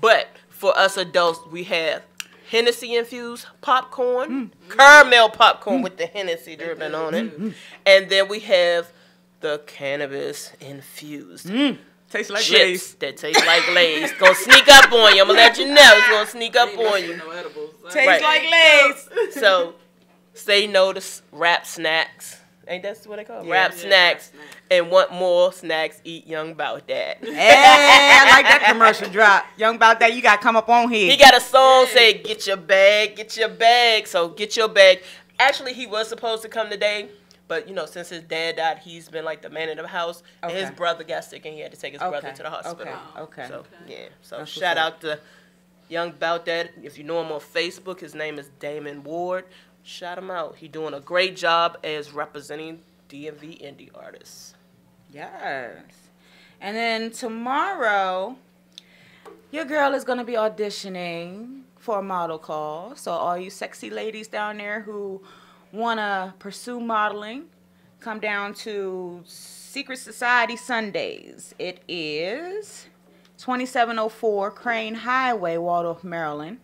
but for us adults, we have Hennessy infused popcorn, caramel popcorn with the Hennessy dripping on it, and then we have the cannabis infused Tastes like chips Lay's. that taste like Lay's. Gonna sneak up on you. I'm gonna let you know. It's gonna sneak up on you. Tastes like Lay's. So say no to rap snacks. Ain't that what they call it? Yeah, Rap yeah, snacks. rap snacks. And want more snacks, eat Young Bout That. Hey, I like that commercial drop. Young Bout That, you got to come up on here. He got a song say, get your bag, get your bag. So get your bag. Actually, he was supposed to come today. But, you know, since his dad died, he's been like the man of the house. Okay. And his brother got sick and he had to take his brother to the hospital. Okay. So, yeah. So That's shout what's up. out to Young Bout That. If you know him on Facebook, his name is Damon Ward. Shout him out. He doing a great job as representing DMV indie artists. Yes. And then tomorrow, your girl is going to be auditioning for a model call. So all you sexy ladies down there who want to pursue modeling, come down to Secret Society Sundays. It is 2704 Crane Highway, Waldorf, Maryland.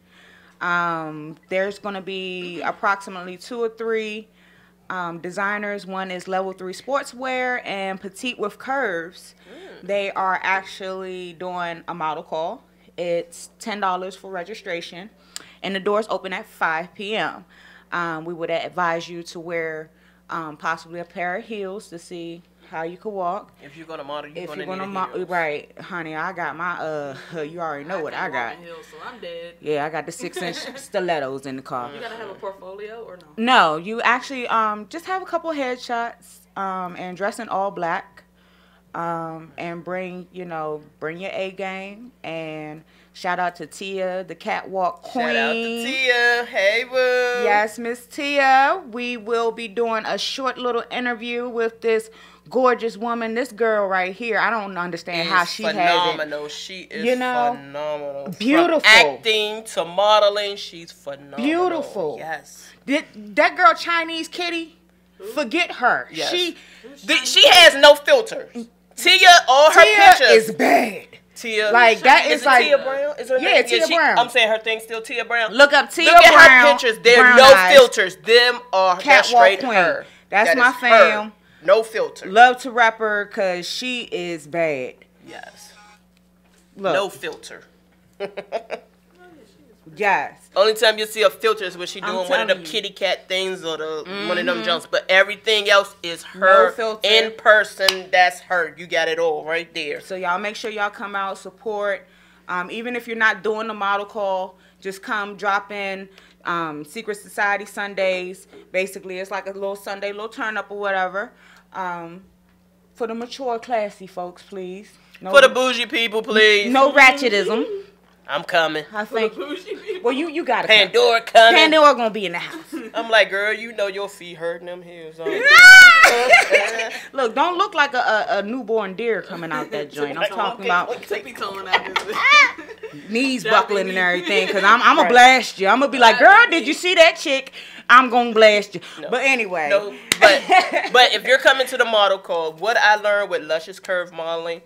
There's going to be approximately 2 or 3 designers. One is Level 3 Sportswear and Petite with Curves. They are actually doing a model call. It's $10 for registration, and the doors open at 5 p.m. We would advise you to wear possibly a pair of heels to see how you could walk. If you're going to model, you're going to need heels. Right, honey, I got my, you already know what I got. Heels, so I'm dead. Yeah, I got the 6-inch stilettos in the car. You got to have a portfolio or no? No, you actually just have a couple headshots and dress in all black and bring your A game. And shout out to Tia, the catwalk queen. Shout out to Tia. Hey, boo. Yes, Miss Tia. We will be doing a short little interview with this gorgeous woman. This girl right here, I don't understand how she phenomenal. has it. She is phenomenal. Beautiful. From acting to modeling, she's phenomenal. Beautiful. Yes. That girl Chinese Kitty, forget her. Yes. She has no filter. Tia, all her pictures is bad. Tia, like that is like Tia Brown. Is her name? Tia Brown. I'm saying her thing still Tia Brown. Look up Tia Look Brown. at her pictures. There's no eyes. filters. Them are that's straight queen. her. That's that my fam. Her. No filter. Love to rep her because she is bad. Yes. Look. No filter. Yes. Only time you see a filter is when she doing one of them kitty cat things or the one of them jumps. But everything else is her in person. That's her. You got it all right there. So y'all make sure y'all come out, support. Even if you're not doing the model call, just come drop in. Secret Society Sundays. Basically, it's like a little Sunday, little turn up or whatever. For the mature, classy folks, please. No, for the bougie people, please. No ratchetism. I'm coming. I think. Well, you gotta Pandora coming. Pandora gonna be in the house. I'm like, girl, you know your feet hurting them heels. Look, don't look like a newborn deer coming out that joint. I'm talking about knees buckling and everything. Cause I'm gonna blast you. I'm gonna be like, girl, did you see that chick? I'm gonna blast you. No. But anyway. No, but if you're coming to the model call, what I learned with Luscious Curve Modeling,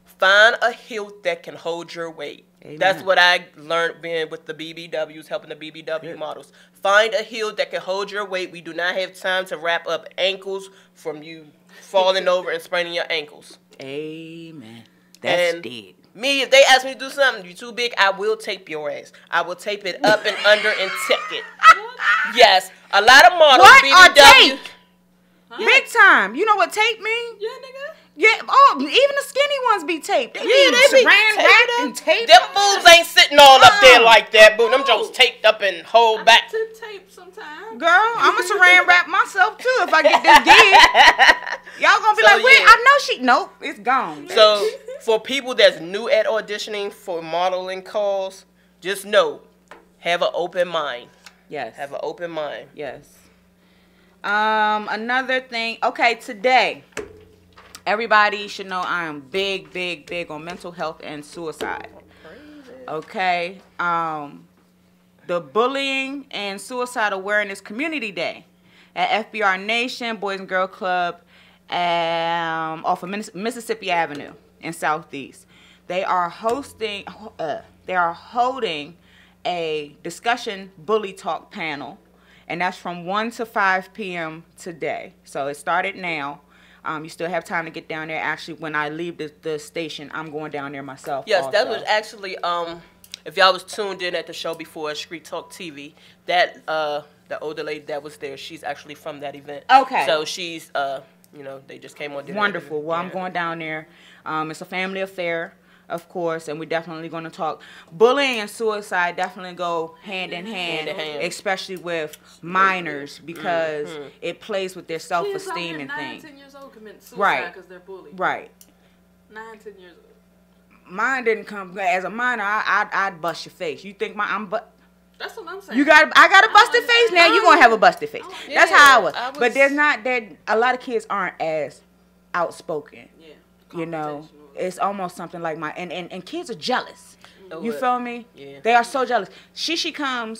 find a heel that can hold your weight. Amen. That's what I learned being with the BBWs, helping the BBW models. Find a heel that can hold your weight. We do not have time to wrap up ankles from you falling over and spraining your ankles. Amen. That's dead. Me, if they ask me to do something, you're too big, I will tape your ass. I will tape it up and under and tape it. Yes. A lot of models, what BBW. Tape? Huh? Big time. You know what tape mean? Yeah, nigga. Yeah, even the skinny ones be taped. They be saran wrapped and taped. Them boobs ain't sitting all up there like that, boo. Them joints taped up and hold back. To tape sometimes. Girl, I'm a saran wrap myself too if I get this gig. Y'all gonna be like, wait, I know she. Nope, it's gone. So for people that's new at auditioning for modeling calls, just know, have an open mind. Yes. Have an open mind. Yes. Another thing. Okay, today. Everybody should know I am big on mental health and suicide. Okay. The Bullying and Suicide Awareness Community Day at FBR Nation Boys and Girl Club off of Mississippi Avenue in Southeast. They are holding a discussion bully talk panel, and that's from 1 to 5 p.m. today. So it started now. You still have time to get down there. Actually, when I leave the station, I'm going down there myself. Yes, also. that was actually if y'all was tuned in at the show before, Street Talk TV, that the older lady that was there, she's actually from that event. Okay. So she's you know, they just came on dinner. Wonderful. Well, I'm going down there. It's a family affair, of course, and we're definitely going to talk. Bullying and suicide definitely go hand in hand, especially with minors, because it plays with their self-esteem and things. 9, 10 years old commit suicide because they're bullied. Right. 9, 10 years old. Mine didn't come as a minor. I'd bust your face. You think that's what I'm saying. I got a busted face. Now you gonna have a busted face. That's how I was. But there's not that a lot of kids aren't as outspoken. Yeah. You know, it's almost something like and kids are jealous. You feel me? Yeah. They are so jealous.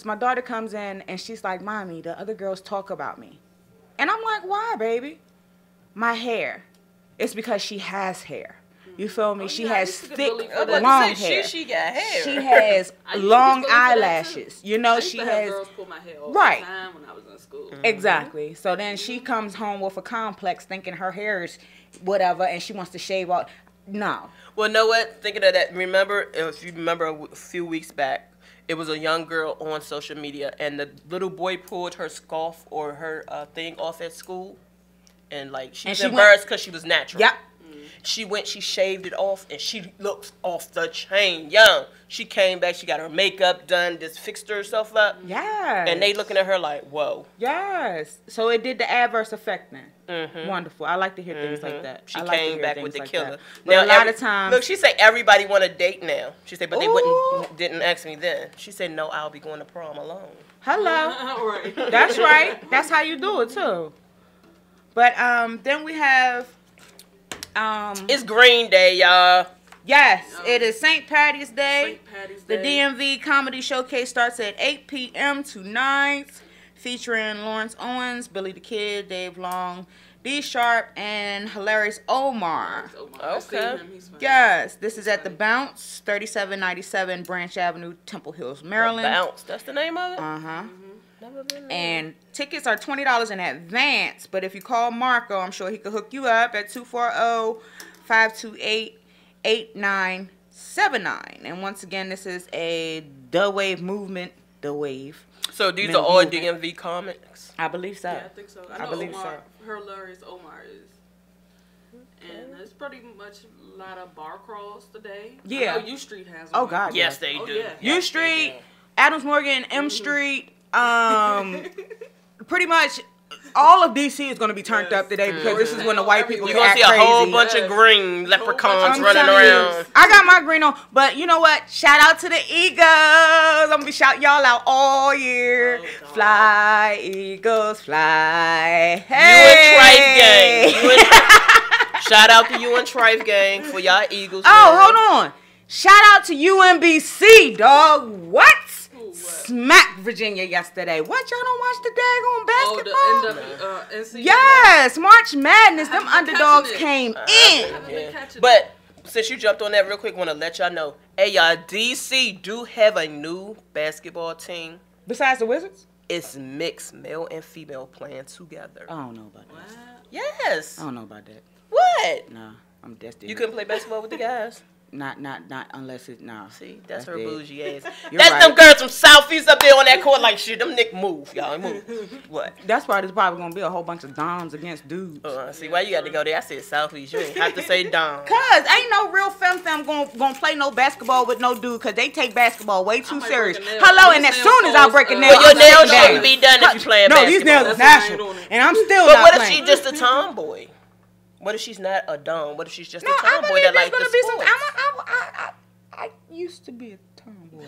My daughter comes in and she's like, "Mommy, the other girls talk about me," and I'm like, "Why, baby?" My hair. It's because she has hair. You feel me? She has thick, long hair. She got hair. She has long eyelashes. You know, she has. Girls pull my hair all right. the time when I was in school. Exactly. So then she comes home with a complex, thinking her hair is whatever, and she wants to shave out. No. Well, know what? Thinking of that, if you remember a few weeks back, it was a young girl on social media, and the little boy pulled her scarf or her thing off at school, and like she was embarrassed because she was natural. Yep. She shaved it off, and she looks off the chain young. She came back, she got her makeup done, just fixed herself up. Yes. And they looking at her like, whoa. Yes. So it did the adverse effect then. Wonderful. I like to hear things like that. She came back with the killer. Now, a lot of times. Look, she said everybody want to date now. She said, but they didn't ask me then. She said, no, I'll be going to prom alone. Hello. Right. That's right. That's how you do it too. But then we have. It's Green Day, y'all. Yes, it is St. Patty's Day. St. Patty's The Day. DMV Comedy Showcase starts at 8 p.m. tonight, featuring Lawrence Owens, Billy the Kid, Dave Long, D Sharp, and Hilarious Omar. Okay. Yes, this is at the Bounce, 3797 Branch Avenue, Temple Hills, Maryland. The Bounce, that's the name of it? Uh-huh. And tickets are $20 in advance, but if you call Marco, I'm sure he could hook you up at 240-528-8979. And once again, this is a The Wave movement, The Wave. So these are all DMV comics? I believe so. Yeah, I think so. I believe Omar, so. Her Hilarious Omar is. And there's pretty much a lot of bar crawls today. Yeah. I know U Street has one. Oh, God. Yes, they do. Yeah. U Street, Adams Morgan, M Street. Pretty much all of DC is going to be turned up today because this is when the white people You're act going to see crazy. a whole bunch of green leprechauns running around. I got my green on, but you know what? Shout out to the Eagles. I'm going to be shouting y'all out all year. Fly, Eagles, fly. Hey. You and Trife Gang. Shout out to you and Trife Gang for y'all Eagles. Hold on. Shout out to UMBC, dog. What? Smacked Virginia yesterday. What, y'all don't watch the daggone basketball? NCAA. Yes, March Madness. Them underdogs came in. But since you jumped on that real quick, want to let y'all know, hey y'all, DC do have a new basketball team. Besides the Wizards? It's mixed, male and female playing together. I don't know about that. Yes. I don't know about that. What? No, I'm destined. You couldn't play basketball with the guys? Not unless it's See, that's her dead. bougie ass. That's right. them girls from Southeast up there on that court like shit. Them Nick move, y'all move. What? That's why there's probably gonna be a whole bunch of Doms against dudes. See why you got to go there? I said Southeast. You ain't have to say Dom. Cause ain't no real femme gonna play no basketball with no dude. Cause they take basketball way too serious. Hello, and as soon as I break a nail, your nails shouldn't be done if you playing basketball. No, these nails are natural, and I'm still. But not what if playing. she just a tomboy? What if she's not a dumb? What if she's just a tomboy I believe that there's likes the gonna be sports? I used to be a tomboy.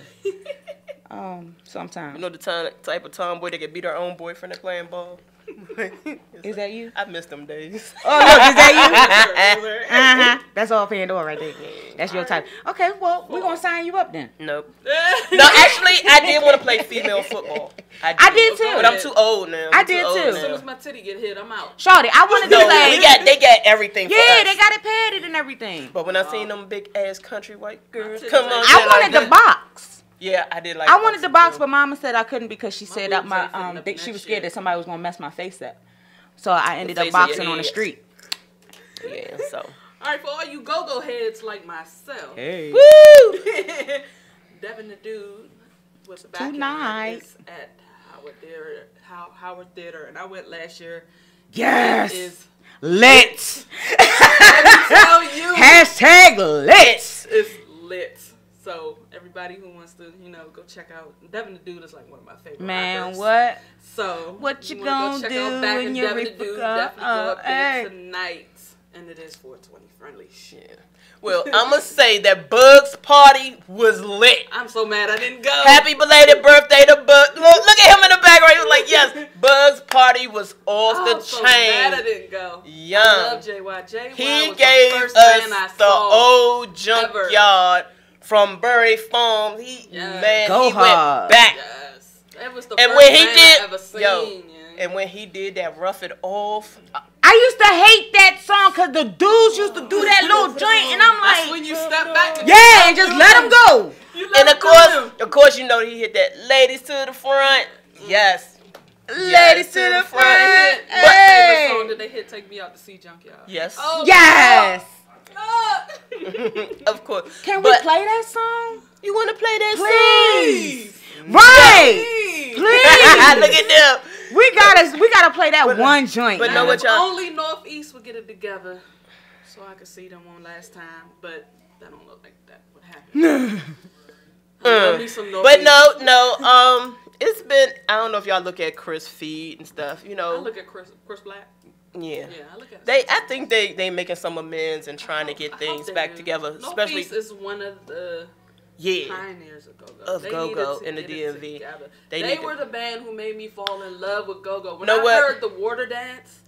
Sometimes. You know the type of tomboy that can beat her own boyfriend at playing ball? Is that you? I miss them days. Oh, look, is that you? That's all Pandora right there. That's your type. Okay, well, we're going to sign you up then. Nope. No, actually, I did want to play female football. I did too. But I'm too old now. I did too. As soon as my titty get hit, I'm out. Shawty, I wanted to play. They got everything for us. Yeah, they got it padded and everything. But when I seen them big ass country white girls come on, I wanted the box. Yeah, I did like. I wanted the box, but Mama said I couldn't because she said that she was scared that somebody was gonna mess my face up. So I ended up boxing on the street. Yeah, so. All right, for all you go-go heads like myself. Hey. Woo! Devin the Dude was back tonight at Howard Theater, and I went last year. Yes. It is lit. Let me tell you. Hashtag lit. It's lit. So everybody who wants to, go check out Devin the Dude is like one of my favorite rappers. What? So what you gonna do when you Devin the Dude definitely go up there tonight, and it is 420 friendly. Shit. Well, I'ma say that Bug's party was lit. I'm so mad I didn't go. Happy belated birthday to Bug. Look at him in the background. He was like, yes, Bug's party was off the chain. So mad I didn't go. Young. I love JY. JY he was gave the first us man I the saw old junkyard from Bury Farms. Man, Go he hard. went back. Yes. That was the And first when he man did, I ever seen. and when he did that Rough It Off, I used to hate that song because the dudes used to do that little joint, and I'm like, that's when you step back. And just let them go. And of course, he hit that "Ladies to the Front." Yes, ladies to the front. My favorite song that they hit, "Take Me Out to See Junkyard." Yes. Oh, yes. Of course. Can we play that song? You want to play that Please. song? Right. Please. Look at them. We gotta play that one joint. But know what y'all? Only Northeast would get it together, so I could see them one last time. But that don't look like that would happen. Love me some Northeast. But no. It's been. I don't know if y'all look at Chris feed and stuff. I look at Chris Black. Yeah. I look at. I think they making some amends and trying to get things back together. Especially Northeast is one of the pioneers of go-go. Of go-go in the DMV. They were the band who made me fall in love with go-go. When I heard the Water Dance,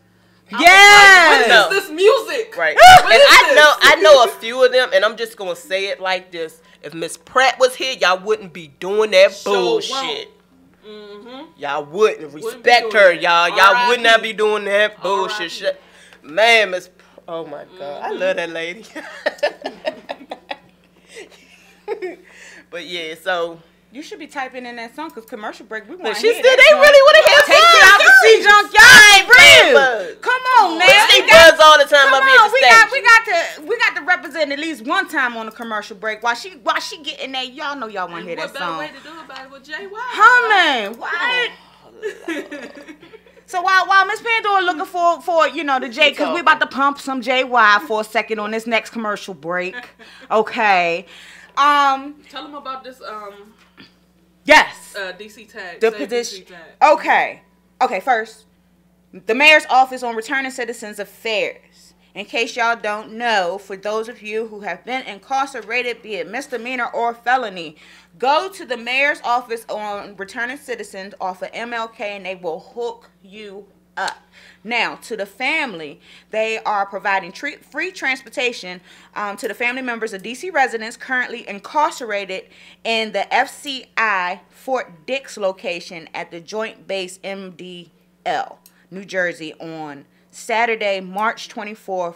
yes, what is this music? Right. And I know a few of them, and I'm just gonna say it like this: if Miss Pratt was here, y'all wouldn't be doing that bullshit. Y'all wouldn't respect her, y'all. Y'all would not be doing that bullshit. Man, Miss. Oh my God, I love that lady. But yeah, so you should be typing in that song because commercial break. We want but to she hear said that they song. really want to hear Take me out to see Junkyard. Real. Come on, man. We see Buzz all the time up here at the stage. We got to represent at least one time on the commercial break while she getting that. Y'all know y'all want to hear that song. What better way to do it about it with JY? Humming. What? So while Miss Pandora looking for the J, because we about to pump some JY for a second on this next commercial break. Okay. Tell them about this. Yes. DC tag. The position. Okay. First, the mayor's office on returning citizens affairs. In case y'all don't know, for those of you who have been incarcerated, be it misdemeanor or felony, go to the mayor's office on returning citizens off of MLK and they will hook you up. Now, to the family, they are providing free transportation to the family members of DC residents currently incarcerated in the FCI Fort Dix location at the Joint Base MDL, New Jersey, on Saturday, March 24th,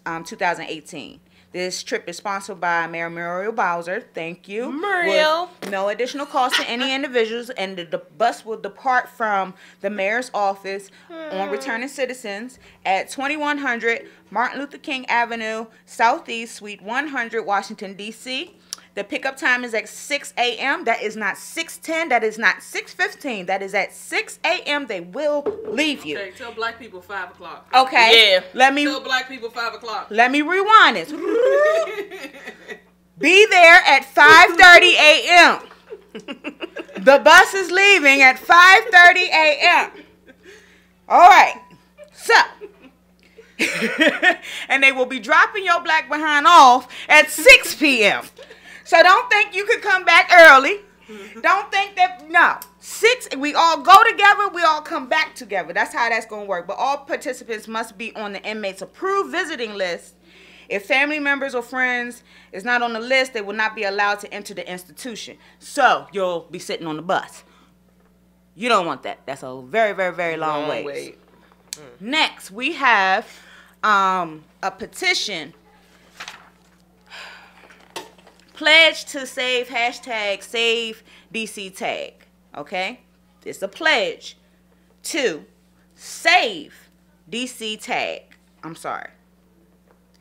2018. This trip is sponsored by Mayor Muriel Bowser. Thank you. Muriel. With no additional cost to any individuals, and the bus will depart from the mayor's office on returning citizens at 2100 Martin Luther King Avenue, Southeast, Suite 100, Washington, D.C. The pickup time is at 6 a.m. That is not 6:10. That is not 6:15. That is at 6 a.m. They will leave you. Okay, tell black people 5 o'clock. Okay. Yeah. Tell black people 5 o'clock. Let me rewind it. Be there at 5:30 a.m. The bus is leaving at 5:30 a.m. All right. So. And they will be dropping your black behind off at 6 p.m. So don't think you could come back early. Don't think that, no. 6, we all go together, we all come back together. That's how that's going to work. But all participants must be on the inmate's approved visiting list. If family members or friends is not on the list, they will not be allowed to enter the institution. So you'll be sitting on the bus. You don't want that. That's a very, very, very long wait. Next, we have a petition. Pledge to save, hashtag save DC tag. Okay? It's a pledge to save DC tag. I'm sorry.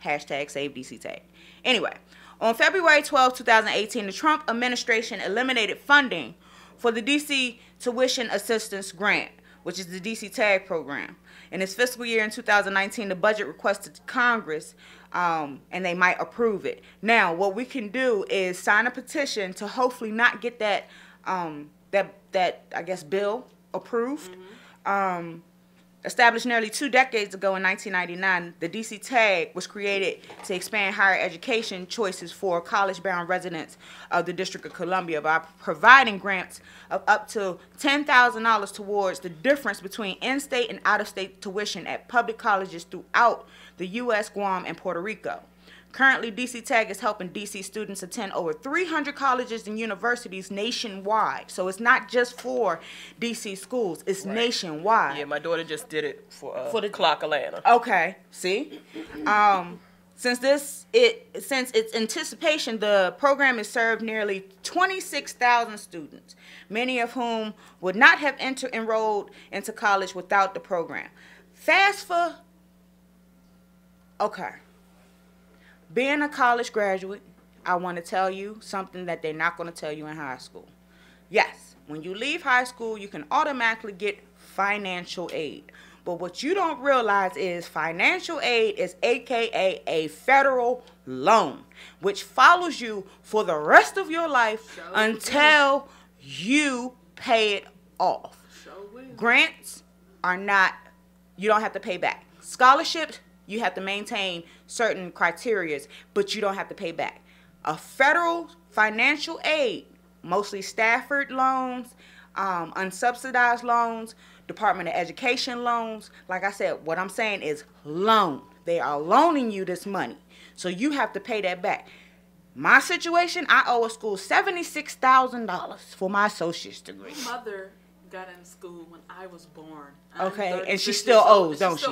Hashtag save DC tag. Anyway, On February 12, 2018, the Trump administration eliminated funding for the DC Tuition Assistance Grant, which is the DC TAG program. In its fiscal year in 2019, the budget requested Congress, and they might approve it. Now, what we can do is sign a petition to hopefully not get that, that I guess, bill approved. Established nearly 2 decades ago in 1999, the DC TAG was created to expand higher education choices for college-bound residents of the District of Columbia by providing grants of up to $10,000 towards the difference between in-state and out-of-state tuition at public colleges throughout the U.S., Guam, and Puerto Rico. Currently, DC TAG is helping DC students attend over 300 colleges and universities nationwide. So it's not just for DC schools, it's nationwide. Yeah, my daughter just did it for the Clark Atlanta. Okay, see? Since its anticipation, the program has served nearly 26,000 students, many of whom would not have enrolled into college without the program. Being a college graduate, I want to tell you something that they're not going to tell you in high school. Yes, when you leave high school, you can automatically get financial aid. But what you don't realize is financial aid is AKA a federal loan, which follows you for the rest of your life until you pay it off. Grants are not, you don't have to pay back. Scholarships, you have to maintain certain criteria, but you don't have to pay back. A federal financial aid, mostly Stafford loans, unsubsidized loans, Department of Education loans. Like I said, what I'm saying is loan. They are loaning you this money, so you have to pay that back. My situation, I owe a school $76,000 for my associate's degree. My mother got in school when I was born. Okay, and she still owes, don't she?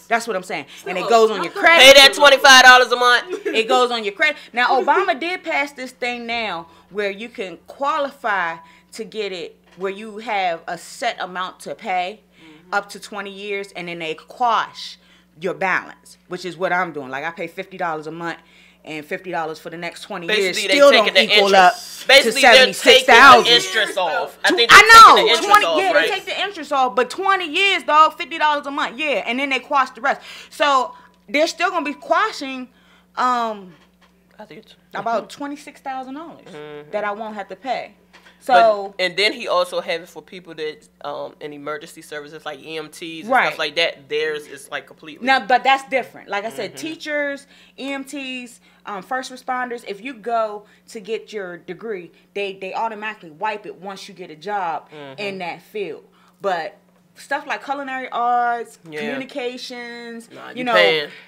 That's what I'm saying. And it goes on your credit. Pay that $25 a month. It goes on your credit. Now, Obama did pass this thing now where you can qualify to get it where you have a set amount to pay up to 20 years, and then they quash your balance, which is what I'm doing. Like, I pay $50 a month and $50 for the next 20 years. Still don't equal up to 76,000. Interest off. I know. 20, yeah, they take the interest off, but 20 years, dog, $50 a month, yeah, and then they quash the rest. So they're still gonna be quashing about $26,000 that I won't have to pay. So and then he also have it for people that in emergency services like EMTs and stuff like that. Theirs is like completely but that's different. Like I said, teachers, EMTs, first responders. If you go to get your degree, they automatically wipe it once you get a job in that field. But stuff like culinary arts, communications,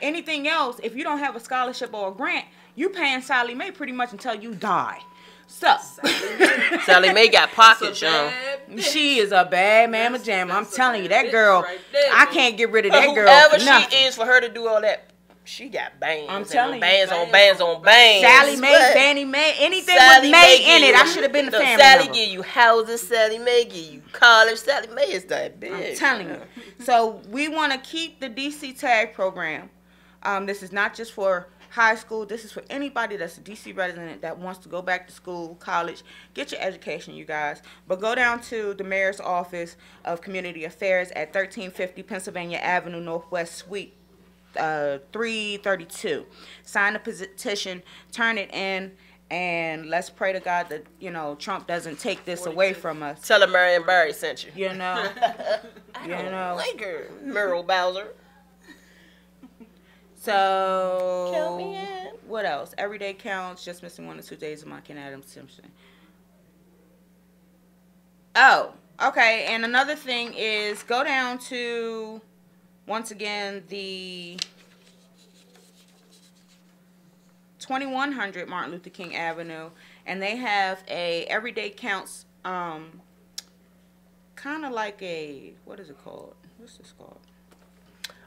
anything else, if you don't have a scholarship or a grant, you paying Sally Mae pretty much until you die. So Sally Mae got pockets, y'all. She is a bad mamma jamma. I'm telling you, that girl, I can't get rid of that girl. Whoever she is, for her to do all that, she got bands. I'm telling you, bands on bands on bands. Sally Mae, Fannie Mae, anything with Mae in it, I should have been the family Sally member. give you houses, Sally Mae give you college. Sally Mae is that big. I'm telling you. So we want to keep the DC TAG program. This is not just for high school. This is for anybody that's a DC resident that wants to go back to school, college. Get your education, you guys. But go down to the Mayor's Office of Community Affairs at 1350 Pennsylvania Avenue Northwest Suite 332. Sign the petition, turn it in, and let's pray to God that, Trump doesn't take this away from us. Tell her Marion Barry sent you. You know. I don't like her, Merle Bowser. So, Count me in. What else? Everyday counts, just missing 1 or 2 days a month. Ken Adams Simpson. Oh, okay. And another thing is go down to, once again, the 2100 Martin Luther King Avenue, and they have a everyday counts, kind of like a, what is it called? What's this called?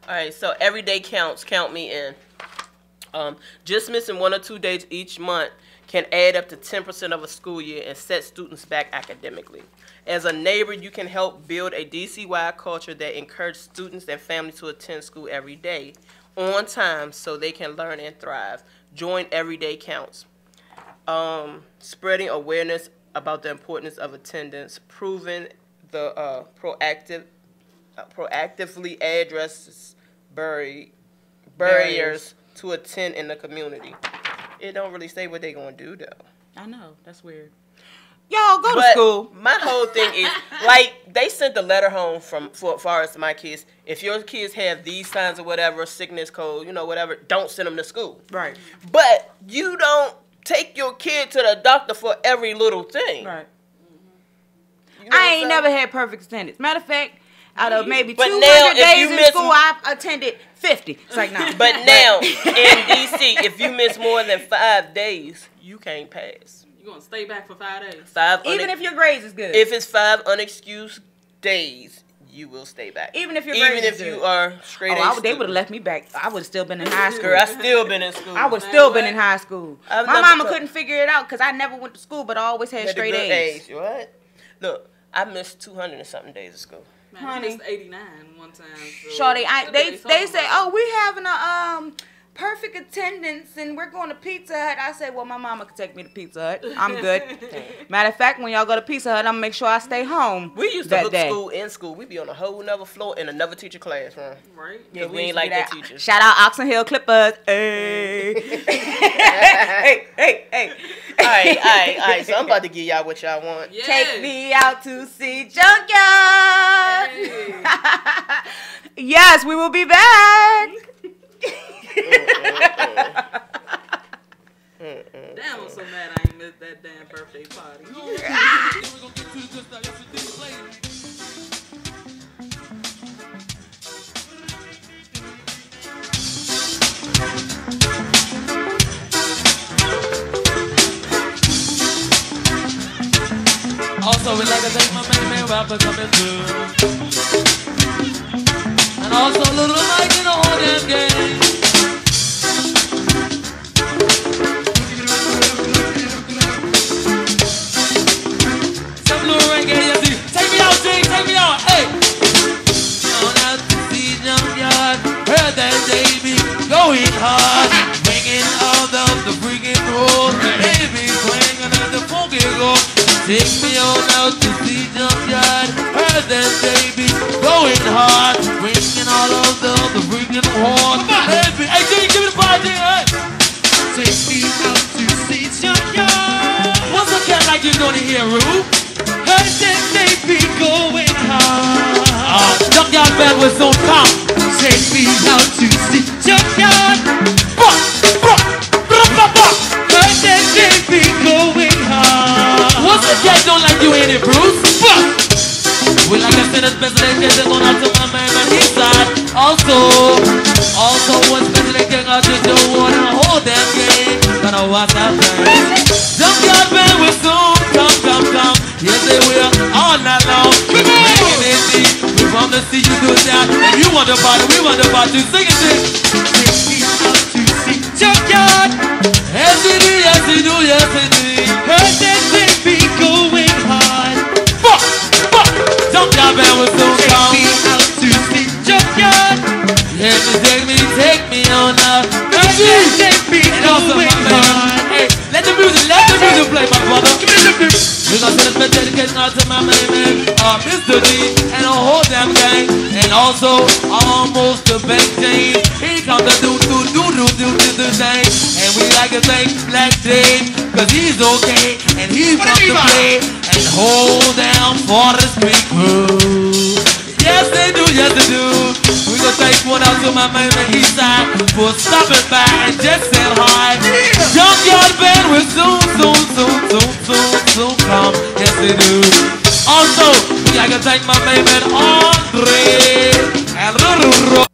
All right, so everyday counts, count me in. Just missing 1 or 2 days each month can add up to 10% of a school year and set students back academically. As a neighbor, you can help build a DC-wide culture that encourages students and families to attend school every day on time so they can learn and thrive. Join Everyday Counts. spreading awareness about the importance of attendance, proving the proactively addresses barriers to attend in the community. It don't really say what they gonna do though. I know, that's weird. Y'all go to school. My whole thing is like they sent the letter home for far as my kids. If your kids have these signs or whatever, sickness, cold, whatever, don't send them to school. Right. But you don't take your kid to the doctor for every little thing. Right. I ain't never had perfect attendance. Matter of fact, out of maybe 200 days in school, I attended 50. It's like, nah. But now, in D.C., if you miss more than 5 days, you can't pass. You gonna stay back for 5 days? Even if your grades is good. If it's 5 unexcused days, you will stay back. Even if your grades is good. Even if you are straight A they would have left me back. I would have still been in high school. Girl, I still been in school. I would have still been in high school. My mama couldn't figure it out because I never went to school, but I always had straight A's. What? Look, I missed 200 and something days of school. Man, I missed 89 one time. So Shorty, they say, oh, we having a perfect attendance and we're going to Pizza Hut. I said, well, my mama could take me to Pizza Hut. I'm good. Matter of fact, when y'all go to Pizza Hut, I'm going to make sure I stay home. We used to hook school in school. We'd be on a whole nother floor in another teacher classroom. Right. Yeah, we ain't like that teachers. Shout out Oxon Hill Clippers. Hey. hey. All right. So I'm about to give y'all what y'all want. Yeah. Take me out to see Junkyard. Hey. Yes, we will be back. Damn, I'm so mad I ain't missed that damn birthday party. Also, we like to thank my man rapper coming through. And also Little Mike in the whole damn game. Some blue reggae, you see. Take me out, Jing, take me out, hey. Down out to see Junkyard, heard that they be going hard. Ringing all of the freaking rules. Baby playing another funky go. Take me on out to see Junkyard, heard that they be going hard. Ringing all of the freaking horns. Baby, hey, Jing, give me the party, hey. Take me out to see Junkyard. What's a cat like you gonna hear, Roo? Heard that they be going hard. Junkyard band will soon come. Take me out to see Junkyard. Heard that they be going hard. What's the cat don't like you in it, Bruce? Well, like I said, it's best that they get going out to my man on his side. Also, what's better than getting out to the water and hold that game? Gonna watch that thing. Junkyard band will soon come. Yes, they will, all night long. We're making it deep. We want to see you do that. And you want to party, we want to party. Sing it, sing. Take me out to see Junkyard. Yes, we do, yes, we do, yes, we do. Heard that they be going hard. Junkyard band will soon come. Take me out to see Junkyard. Yes, take me on out. Heard that they be going hard. Hey, let the music play, my brother. Give me the music. We gon' send a special dedication out to my man, Mr. D, and a whole damn gang, and also almost the big James. He comes to do thing, and we like to thank Black Dave, cause he's okay, and he comes to play and hold down for the street crew. Yes, they do, yes, they do. We gon' take one out to my man Eastside for stopping by and just saying hi. Junkyard band will soon come. Yes, they do. Also, we like to thank my man Andre and Ruru.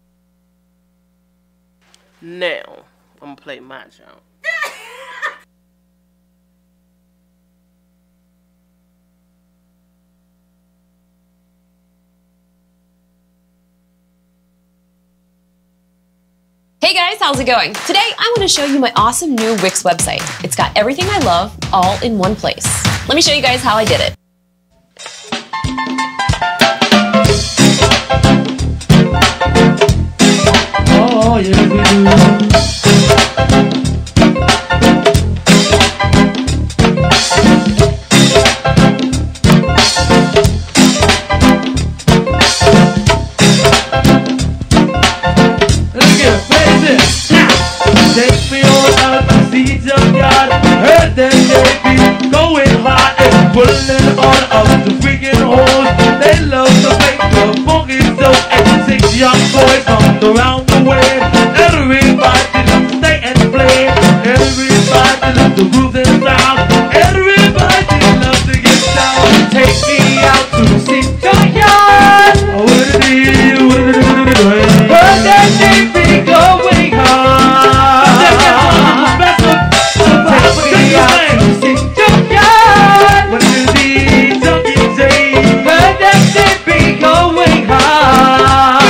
Now, I'm gonna play my jump. Hey guys, how's it going? Today I want to show you my awesome new Wix website. It's got everything I love all in one place. Let me show you guys how I did it. Oh, yes, we do. the grooves and sound. Everybody loves to get down. Take me out to see your yard. What it is, but that they be going hard. Take me out to see your yard. What it is, junkie day, but that they be going hard.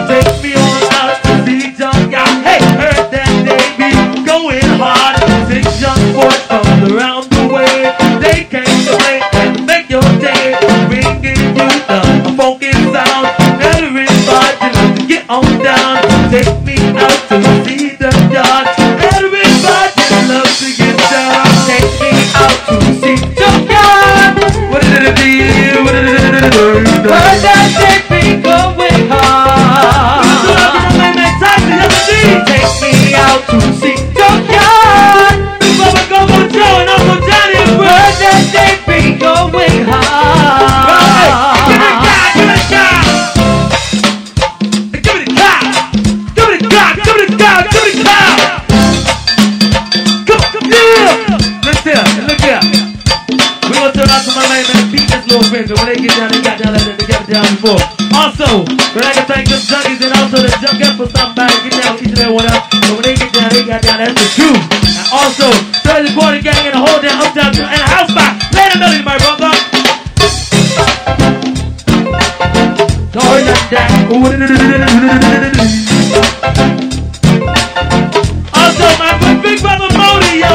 Take me on out to see your yard. Hey, heard that they be going hard. 6 young boys from around the way. They came to play and make your day. Bringing you the funky sound. Everybody loves to get on down. Take me out to see the yard. Everybody loves to get down. Take me out to see the yard. What did it do? What did it do? But that take me going hard. Take me out to see the yard. Before go on Joe and Uncle Johnny. But that take me going hard. Give me the guy, give me the guy. Give me the guy. Give me the guy, give me the guy, give me the guy. Come on, yeah. Look there, look there. We gonna turn out to my man and beat this little bit. But when they get down, they got down like that. They got down before. Also, but I can thank the junkies and also the junkies for stopping by and get down each and every one else. But when they get down, they got down. That's the truth. And also, third the quarter gang and the whole damn uptown and a house spot. Play the melody, my brother. Sorry, not that. Also, my big brother Modi, yo.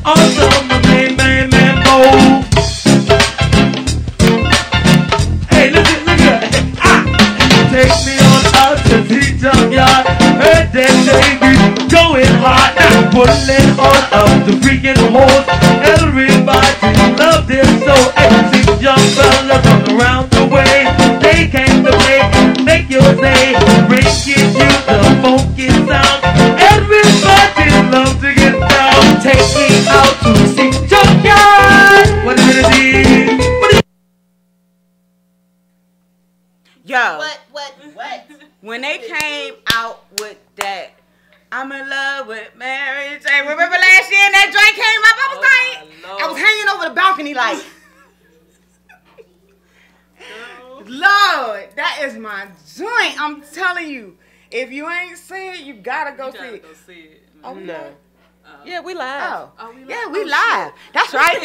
Also, my main man, Mo. Hey, look at. Take me on out to the junkyard. Heard that they be going hard. Pulling on up the freaking hose. Everybody love this so. 6 young fellas from around the way. They came to play and make your day. Bringing you the funky sound. Everybody love to get down. Take me out to see junkyard. What is it? Yo. What? When they came out with that, I'm in love with Mary Jane. Remember last year that joint came up? I was hanging over the balcony like, Lord, that is my joint. I'm telling you. If you ain't seen it, you gotta go see it. Oh no. Yeah, we live. Yeah, we live. That's right.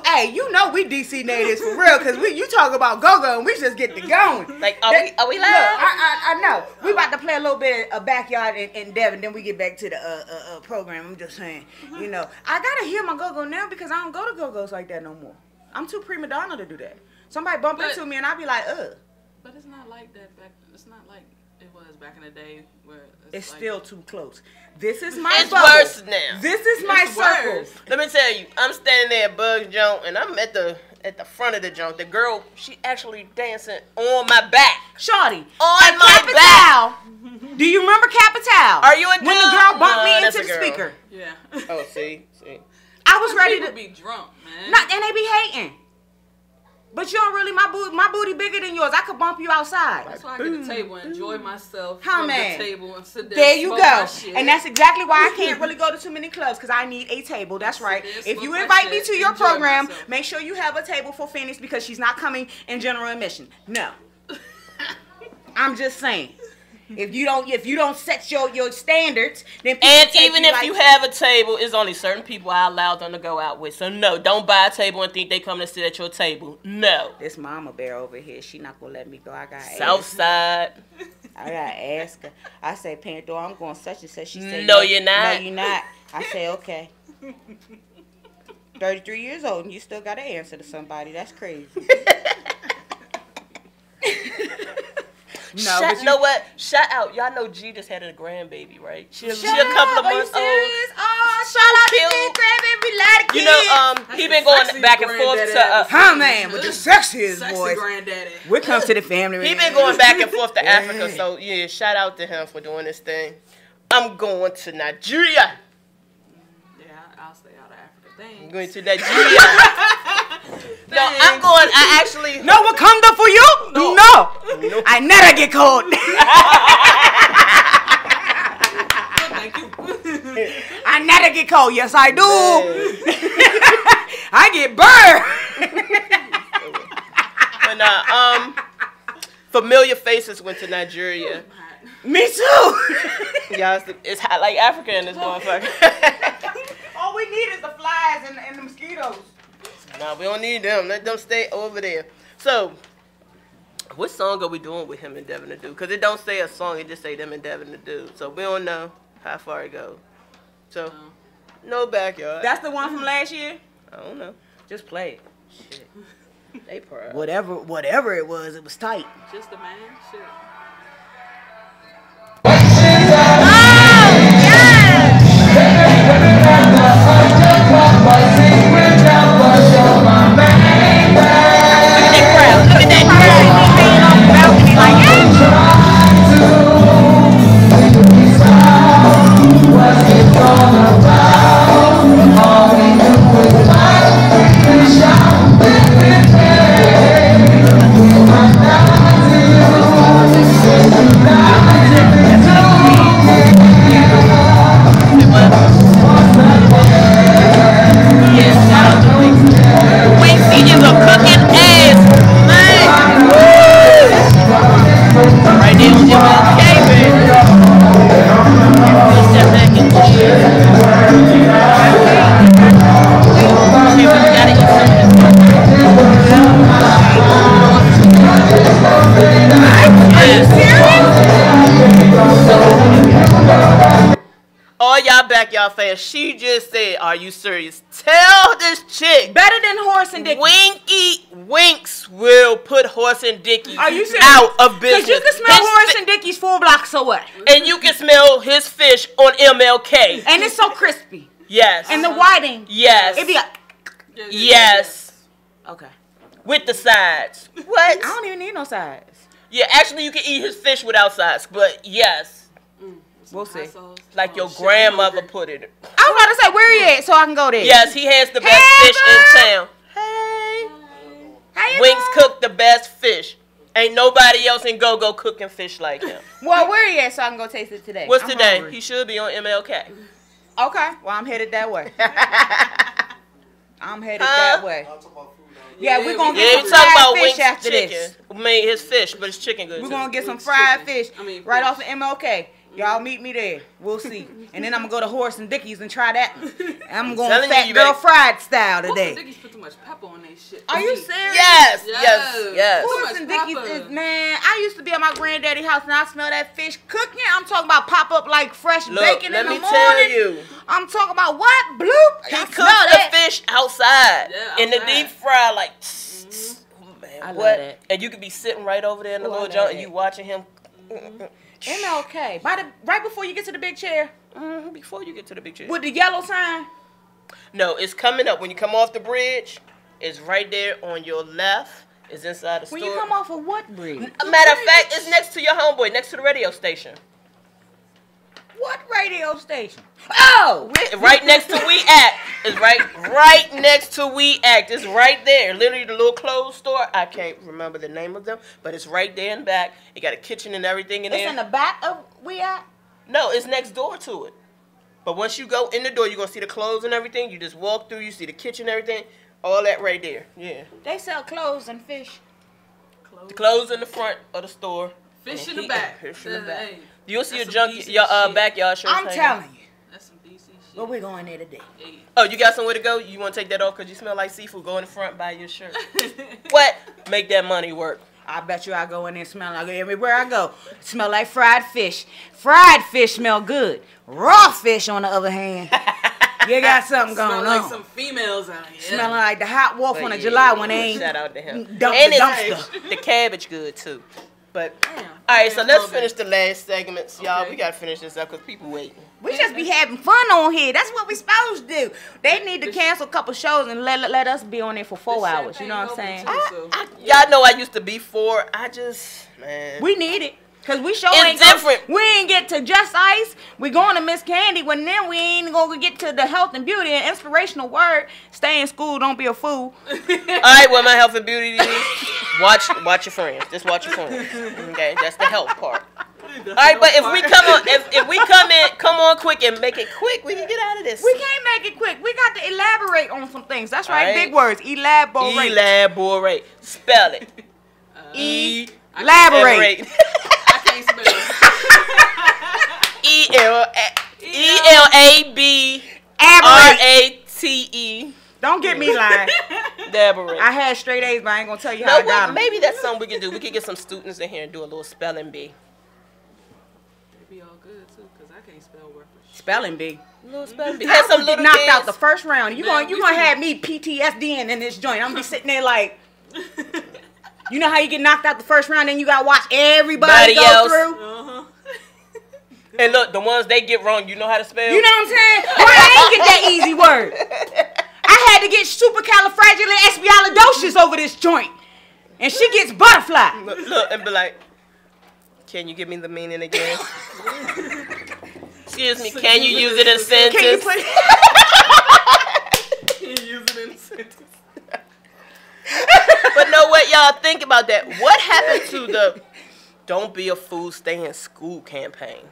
Hey, you know we DC natives for real, cause you talk about go-go and we just get to going. Like, are we live? Look, I know. We about to play a little bit of backyard in Devon, then we get back to the program. I'm just saying, you know, I gotta hear my go-go now because I don't go to go-go's like that no more. I'm too prima donna to do that. Somebody bump into me and I be like, But it's not like that back. It's not like it was back in the day where it's like, still too close. This is my It's bubble. worse now. This is my circle. Worse. Let me tell you, I'm standing there at Bug's Junk and I'm at the front of the junk. The girl, she actually dancing on my back. Shorty. On my back. Do you remember Capital? Are you a when the girl bumped me into the speaker? Yeah. Oh, see. I was ready to be drunk, man. And they be hating. But you don't really, my booty bigger than yours. I could bump you outside. That's why I get the table and enjoy myself How from man? the table and sit there. There you smoke go. my shit. And that's exactly why I can't really go to too many clubs because I need a table. That's right. If you invite me to your program, make sure you have a table for Phoenix because she's not coming in general admission. No. I'm just saying. If you don't set your standards, then people and take even you if like, you have a table, it's only certain people I allow them to go out with. So no, don't buy a table and think they come to sit at your table. No. This mama bear over here, she not gonna let me go. I got Southside. I gotta ask her. I say, Pandora, I'm going such and such. She said, No, you're not. No, you're not. I say, okay. 33 years old and you still gotta answer to somebody. That's crazy. No, but you know what? Shout out. Y'all know G just had a grandbaby, right? She a couple of months old. Oh, shout out to G grandbaby, lad You know, he been going back and forth to man with the sexiest voice. Granddaddy. We come to the family. He been going back and forth to Africa, so yeah, shout out to him for doing this thing. I'm going to Nigeria. I'll stay out of Africa. Thanks. I'm going to Nigeria. No, I'm going. I actually. No Wakanda for you? No. I never get cold. I never get cold. Yes, I do. I get burned. But nah, Familiar Faces went to Nigeria. Me too. Y'all, it's hot like Africa in this motherfucker. All we need is the flies and the mosquitoes. Nah, we don't need them. Let them stay over there. So, what song are we doing with him and Devin to do? Because it don't say a song, it just say them and Devin to do. So we don't know how far it goes. So, no backyard. That's the one from last year? I don't know. Just play it. Shit. They proud. Whatever it was tight. Just a man. Shit. Y'all fans, she just said, "Are you serious?" Tell this chick better than Horse and Dickies. Winky Winks will put Horse and Dickies out of business. Because you can smell Horse and Dickies 4 blocks away, and you can smell his fish on MLK, and it's so crispy. Yes, and the whiting. Yes, it be like yes. Okay, with the sides. What? I don't even need no sides. Yeah, actually, you can eat his fish without sides, but yes. We'll see. Like your grandmother put it. I was about to say, where he at so I can go there. Yes, he has the best fish in town. Hey. Winks cook the best fish. Ain't nobody else in Go-Go cooking fish like him. Well, where he at so I can go taste it today? What's today? Hungry. He should be on MLK. Okay. Well, I'm headed that way. I'm headed that way. Yeah, we're going to get some fried fish after this. Made his fish, but his chicken good. We're going to get some fried fish right off of MLK. Y'all meet me there. We'll see. And then I'm going to go to Horse and Dickies and try that. I'm going fat girl fried style today. Horse and Dickies put too much pepper on their shit. Are you serious? Yes. Horse and Dickies is, man, I used to be at my granddaddy's house and I smell that fish cooking. I'm talking about pop up like fresh bacon in the morning. Tell you. I'm talking about what? Bloop. He cooks the fish outside in the deep fry like man, what? That. And you could be sitting right over there in the little joint and you watching him. MLK. Right before you get to the big chair. Before you get to the big chair. With the yellow sign? No, it's coming up. When you come off the bridge, it's right there on your left. It's inside the store. When you come off of what bridge? Matter of fact, it's next to your homeboy, next to the radio station. What radio station? Oh! Right next to We Act. It's right next to We Act. It's right there. Literally the little clothes store. I can't remember the name of them, but it's right there in the back. It got a kitchen and everything in there. It's in the back of We Act? No, it's next door to it. But once you go in the door, you're going to see the clothes and everything. You just walk through, you see the kitchen and everything. All that right there. Yeah. They sell clothes and fish. The clothes in the front of the store. Fish in the back. Fish in the back. You'll see your backyard shirt. I'm telling you. That's some DC shit. Where we going there today? Oh, you got somewhere to go? You want to take that off because you smell like seafood? Go in the front, buy your shirt. What? Make that money work. I bet you I go in there and smell like everywhere I go. Smell like fried fish. Fried fish smell good. Raw fish, on the other hand, you got something going on. Like some females out here. Smelling like the hot wolf on a July when they ain't. Shout out to him. And the cabbage good too. But all right, so let's finish the last segments, y'all. We gotta finish this up because people waiting. We just be having fun on here. That's what we supposed to do. They need to cancel a couple shows and let us be on there for 4 hours. You know what I'm saying? Y'all know I used to be 4. Man. We need it. Cause we ain't different. We ain't get to Just Ice. We going to Miss Candy, but then we ain't gonna get to the health and beauty and inspirational word. Stay in school, don't be a fool. All right, well, my health and beauty is watch your friends. Just watch your friends. Okay, that's the health part. All right, but if we come on, if we come on quick and make it quick, we can get out of this. We can't make it quick. We got to elaborate on some things. That's right, big words. Elaborate. Elaborate. Spell it. Elaborate. I can't spell ELABRATE. Don't get me lying. Elaborate. I had straight A's, but I ain't gonna tell you how I got them. Maybe that's something we can do. We could get some students in here and do a little spelling bee. It'd be all good too, cause I can't spell word for shit. Spelling bee. Little spelling bee. Had some little knocked kids. out the first round. You gonna have me PTSD in this joint. I'm gonna be sitting there like, you know how you get knocked out the first round, and you gotta watch everybody go through. And look, the ones they get wrong, you know how to spell. You know what I'm saying? Boy, I ain't get that easy word. I had to get supercalifragilisticexpialidocious over this joint, and she gets butterfly. Look and be like, can you give me the meaning again? Excuse me, can you use it in a sentence? Can you put Can you use it in a sentence? But know what, y'all, think about that. What happened to the "Don't Be a Fool, Stay in School" campaign?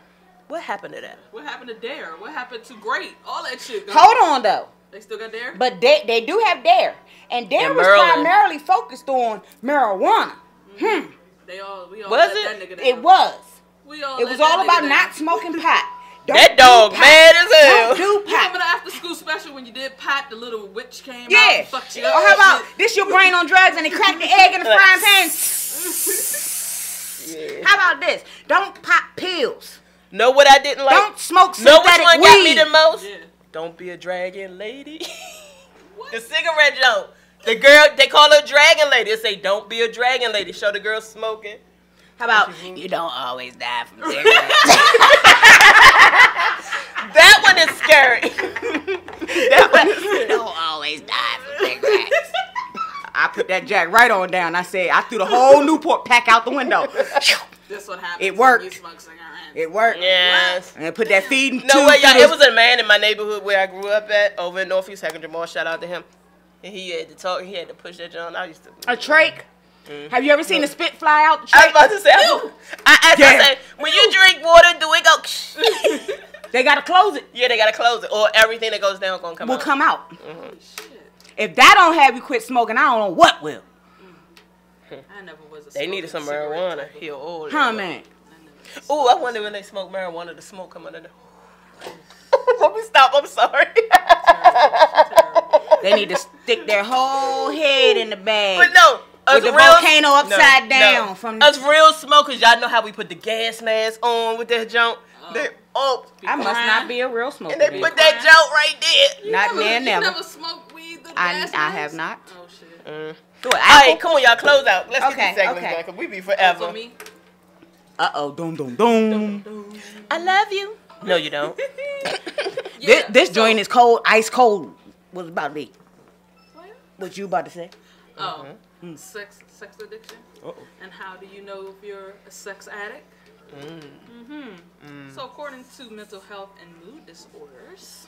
What happened to that? What happened to DARE? What happened to GREAT? All that shit. Hold on though. They still got DARE? But they do have DARE, and DARE was primarily focused on marijuana. We all was let it? that nigga down. It was. It was all about not smoking pot. That dog mad as hell. Don't do You pot. remember the after school special when you did pot, the little witch came out Yeah. and fucked you Or up? how about this your brain on drugs and they crack the egg in the frying pan? How about this? Don't pop pills. Know what I didn't like? Don't smoke Know which synthetic one weed. got me the most? Yeah. Don't be a dragon lady. The cigarette joke. The girl, they call her dragon lady. They say, don't be a dragon lady. Show the girl smoking. How about you don't always die from cigarettes? That one is scary. You don't always die from cigarettes. I put that jack right on down. I said, I threw the whole Newport pack out the window. This what happens. It worked. When you smoke cigarettes. It worked. Yes. And I put that feeding No way, y'all. It was a man in my neighborhood where I grew up at, over in Northeast Hacken Jamal. Shout out to him. And he had to talk. He had to push that joint. I used to. A trach. Have you ever seen the spit fly out the I trach? was about to say. I said, when you drink water, do it go? They gotta close it. Yeah, they gotta close it, or everything that goes down gonna come out. Will come out. If that don't have you quit smoking, I don't know what will. I never was a They needed some marijuana. Heal old. Huh, man? Ooh, I wonder when they smoke marijuana, the smoke come under there. Let me stop. I'm sorry. They need to stick their whole head in the bag. But no, with the volcano upside down. From us real smokers, y'all know how we put the gas mask on with that junk. I must not be a real smoker. And they put that junk right there. Not near, never. You never smoked weed? I have not. Oh shit. All right, come on, y'all, close out. Let's get this segment back, 'cause we be forever. For me? Uh-oh, doom, doom, doom. I love you. No, you don't. This joint is cold, ice cold. What's about to be? What you about to say? Oh, sex addiction. And how do you know if you're a sex addict? So according to mental health and mood disorders,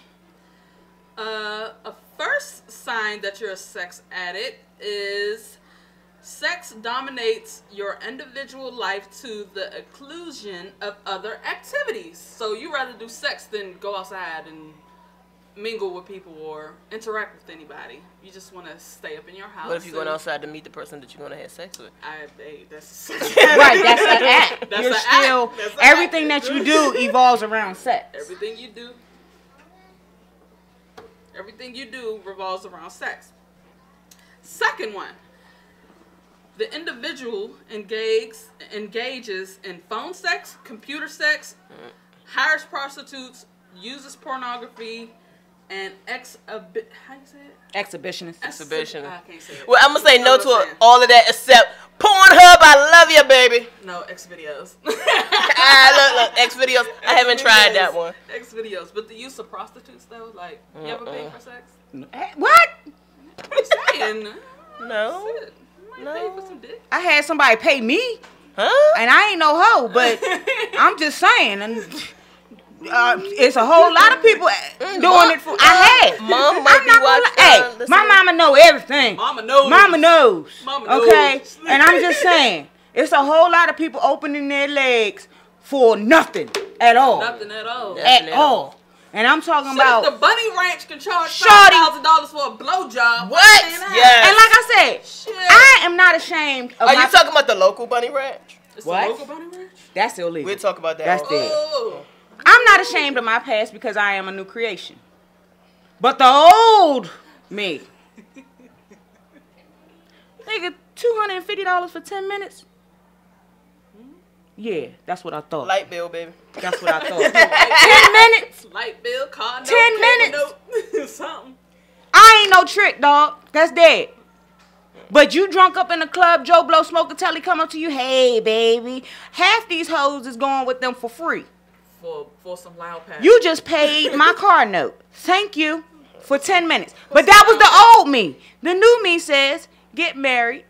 a first sign that you're a sex addict is sex dominates your individual life to the exclusion of other activities. So you rather do sex than go outside and mingle with people or interact with anybody. You just want to stay up in your house. What if you're going outside to meet the person that you're going to have sex with? That's Right, that's an act. That's You're an still act. That's an everything act. that you do evolves around sex. Everything you do revolves around sex. Second one, the individual engages in phone sex, computer sex, hires prostitutes, uses pornography, and how you say it? Exhibitionist. I can't say it. Well, I'm going to say You no know what to I'm saying. all of that except Pornhub, I love you, baby. No, X videos. Look, X videos. I haven't tried that one. X videos. But the use of prostitutes, though, like, you ever pay for sex? What? I'm saying. No. Shit. You might pay for some dick. I had somebody pay me. Huh? And I ain't no hoe, but I'm just saying. And it's a whole lot of people doing it for. I have. Mom might be watching. Hey, my mama know everything. Mama knows. Mama knows. Mama knows. Okay, and I'm just saying, it's a whole lot of people opening their legs for nothing at all. Nothing at all. At all. And I'm talking about the Bunny Ranch can charge $5,000 for a blowjob. What? Yes. And like I said, I am not ashamed of Are you talking about the local Bunny Ranch? What? The local Bunny Ranch? That's illegal. We'll talk about that. That's dead. I'm not ashamed of my past because I am a new creation. But the old me. Nigga, $250 for 10 minutes? Yeah, that's what I thought. Light bill, baby. That's what I thought. 10 minutes? Light bill, car note, 10 minutes? note, something. I ain't no trick, dog. That's dead. But you drunk up in the club, Joe Blow, smoke a telly, come up to you, hey, baby. Half these hoes is going with them for free. For some loud pack. You just paid my car note. Thank you for 10 minutes. But that was the old me. The new me says, get married.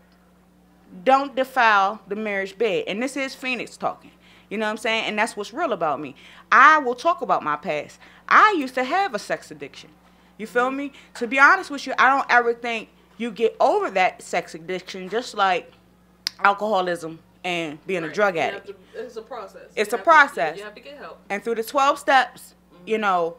Don't defile the marriage bed. And this is Phoenix talking. You know what I'm saying? And that's what's real about me. I will talk about my past. I used to have a sex addiction. You feel me? To be honest with you, I don't ever think you get over that sex addiction, just like alcoholism and being a drug addict. It's a process. It's a process. You have to get help. And through the 12 steps, you know,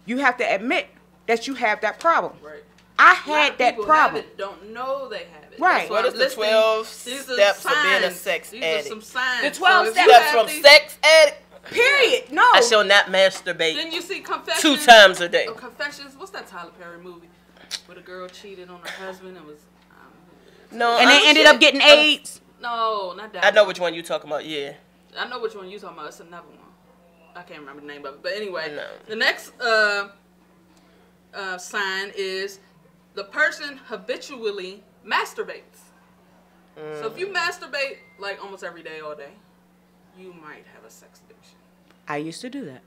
you have to admit that you have that problem. Right. I had that problem. Don't know they have it. Right. What is the 12 steps of being a sex addict? These are some signs. The 12 steps from sex addict. Period. No. I shall not masturbate. Then you see Confessions. 2 times a day. Oh, Confessions. What's that Tyler Perry movie where the girl cheated on her husband and was? No. And they ended up getting AIDS. No, not that. I know which one you talking about. Yeah. I know which one you talking about. It's another one. I can't remember the name of it. But anyway, No. the next sign is the person habitually masturbates. So if you masturbate like almost every day, all day, you might have a sex addiction. I used to do that.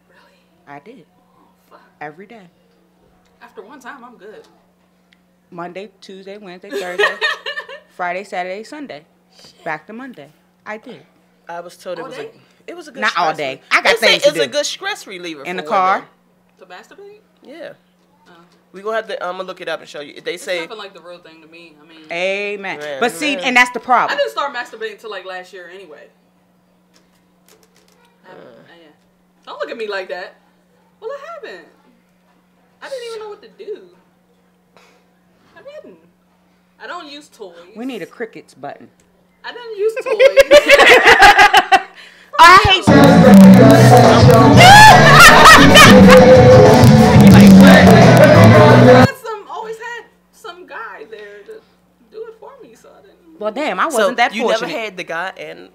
Really? I did. Oh, fuck. Every day. After one time, I'm good. Monday, Tuesday, Wednesday, Thursday, Friday, Saturday, Sunday. Back to Monday. I did. I was told All day? it was a good Not stress all day. reliever. I got They say things to it's do. a good stress reliever In for the car. women. To masturbate? Yeah. We gonna have to. I'm gonna look it up and show you. They say. It's nothing like the real thing to me. I mean. Amen. Man, But see, man. and that's the I problem. didn't start masturbating until like last year anyway. Yeah. Don't look at me like that. Well, I haven't. I didn't even know what to do. I didn't. I don't use toys. We need a crickets button. I didn't use toys. I hate always had some guy there to do it for me, so I didn't. Well, damn, I wasn't that you fortunate. never had the guy and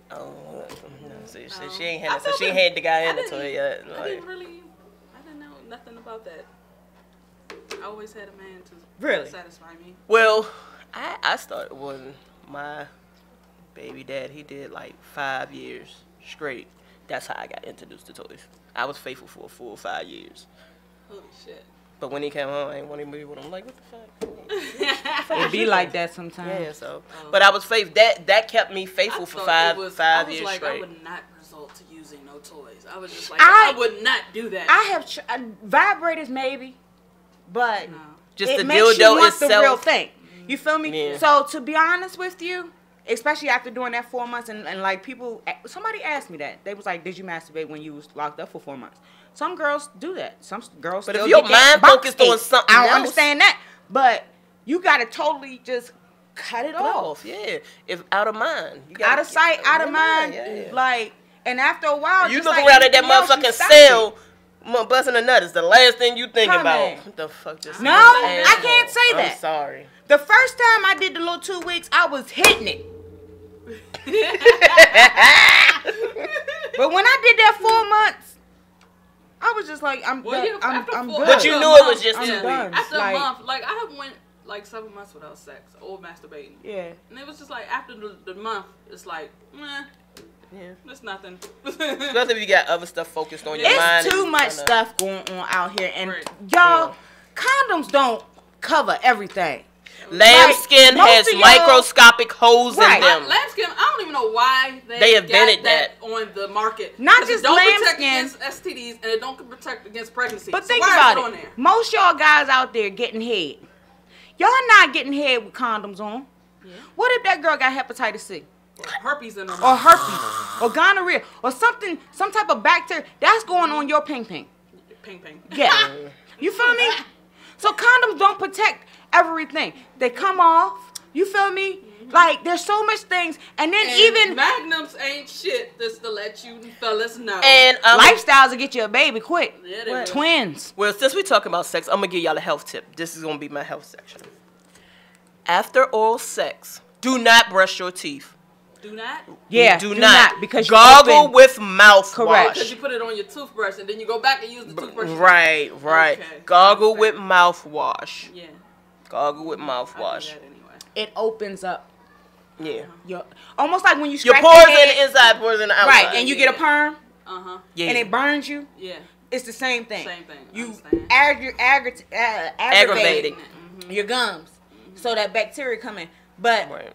she ain't had so she ain't had the guy and the toy yet. I didn't know nothing about that. I always had a man to Really? satisfy me. Well, I started when my baby dad, he did like 5 years straight. That's how I got introduced to toys. I was faithful for a full 5 years. Holy shit. But when he came home, I ain't want to be with him. Like, what the fuck? It be like that sometimes. Yeah, so. But I was faithful. That kept me faithful for five years like, straight. I would not resort to using no toys. I was just like, I would not do that. I have vibrators maybe, but Just it the makes you dildo want the itself. real thing. You feel me? Yeah. So to be honest with you, especially after doing that 4 months, and like people, somebody asked me that. They was like, "Did you masturbate when you was locked up for 4 months?" Some girls do that. Some girls. But still if your get that mind box focused on ache. something I don't else. understand that, but you gotta totally just cut it off. Yeah, if out of mind, you Out of sight, out of mind. Yeah. Like, and after a while, You just look like around at that anything else, you motherfucking stop cell, busting a nut is the last thing you think Come about. on. What the fuck? Just No, I can't say that. I'm sorry. The first time I did the little 2 weeks, I was hitting it. But when I did that 4 months, I was just like, I'm Well, done. yeah, I'm four- good. But you knew it was just I'm 2 done. weeks. After Like, a month, like I went like 7 months without sex or masturbating. Yeah. And it was just like after the month, it's like, meh. Yeah. It's nothing. Especially if you got other stuff focused on your mind. It's too and much kinda- stuff going on out here, and y'all, condoms don't cover everything. Lambskin Like, has most of y'all- microscopic holes Right. in them. Lambskin, I don't even know why They invented got that on the market. Not 'Cause just it don't protect lambskin. against STDs and it don't protect against pregnancy. But So think why about is it on it. there? Most y'all guys out there getting head. Y'all not getting head with condoms on. What if that girl got hepatitis C? Or herpes in her or mouth. herpes, or gonorrhea, or something, some type of bacteria that's going on your ping. Ping. Yeah, you feel me? So condoms don't protect everything. They come off. You feel me? Like there's so much things, and then even magnums ain't shit. Just to let you fellas know. And lifestyles will get you a baby quick. Yeah, they will. Twins. Well, since we talking about sex, I'm gonna give y'all a health tip. This is gonna be my health section. After oral sex, do not brush your teeth. Do not? Yeah, do not because gargle open. with mouthwash. Correct. Because you put it on your toothbrush and then you go back and use the toothbrush. Right. Okay. Gargle with mouthwash. Yeah. Gargle with mouthwash. It opens up. Yeah. Almost like when you Your scratch pores your head. in the inside, pores in the outside. Right, and you get a perm. Yeah. And it burns you. Yeah. It's the same thing. Same thing. You Aggravating. aggravating your gums, so that bacteria come in. But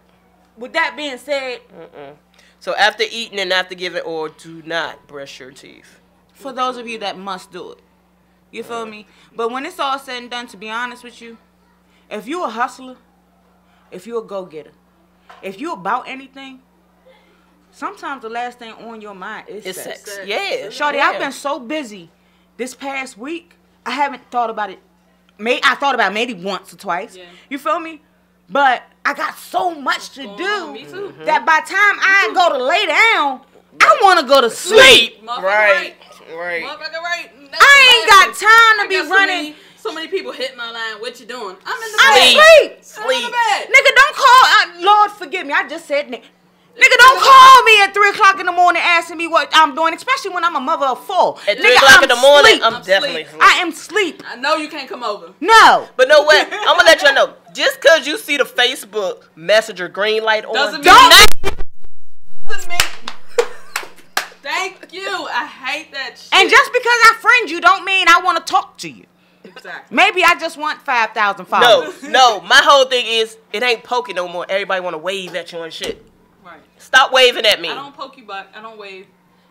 with that being said, so after eating and after giving oral, do not brush your teeth. For those of you that must do it, you feel me? But when it's all said and done, to be honest with you, if you a hustler, if you a go-getter, if you about anything, sometimes the last thing on your mind is sex. Yeah. Shorty, I've been so busy this past week, I haven't thought about it. I thought about it maybe once or twice. Yeah. You feel me? But I got so much to do that by the time I go to lay down, I want to go to sleep. Right. Motherfucker, right. I ain't got time to be running. So many people hit my line. What you doing? I'm in the I'm bed. asleep. I'm in the bed. Nigga, don't call. Lord, forgive me. I just said nigga. Nigga, don't call me at 3 o'clock in the morning asking me what I'm doing, especially when I'm a mother of 4. At 3 o'clock in the morning, I'm definitely asleep. I am asleep. I know you can't come over. No. But know what? I'm going to let y'all know. Just because you see the Facebook Messenger green light on, doesn't mean. Thank you. I hate that shit. And just because I friend you don't mean I want to talk to you. Exactly. Maybe I just want 5,000 followers. No. My whole thing is, it ain't poking no more. Everybody want to wave at you and shit. Right. Stop waving at me. I don't poke you back. I don't wave.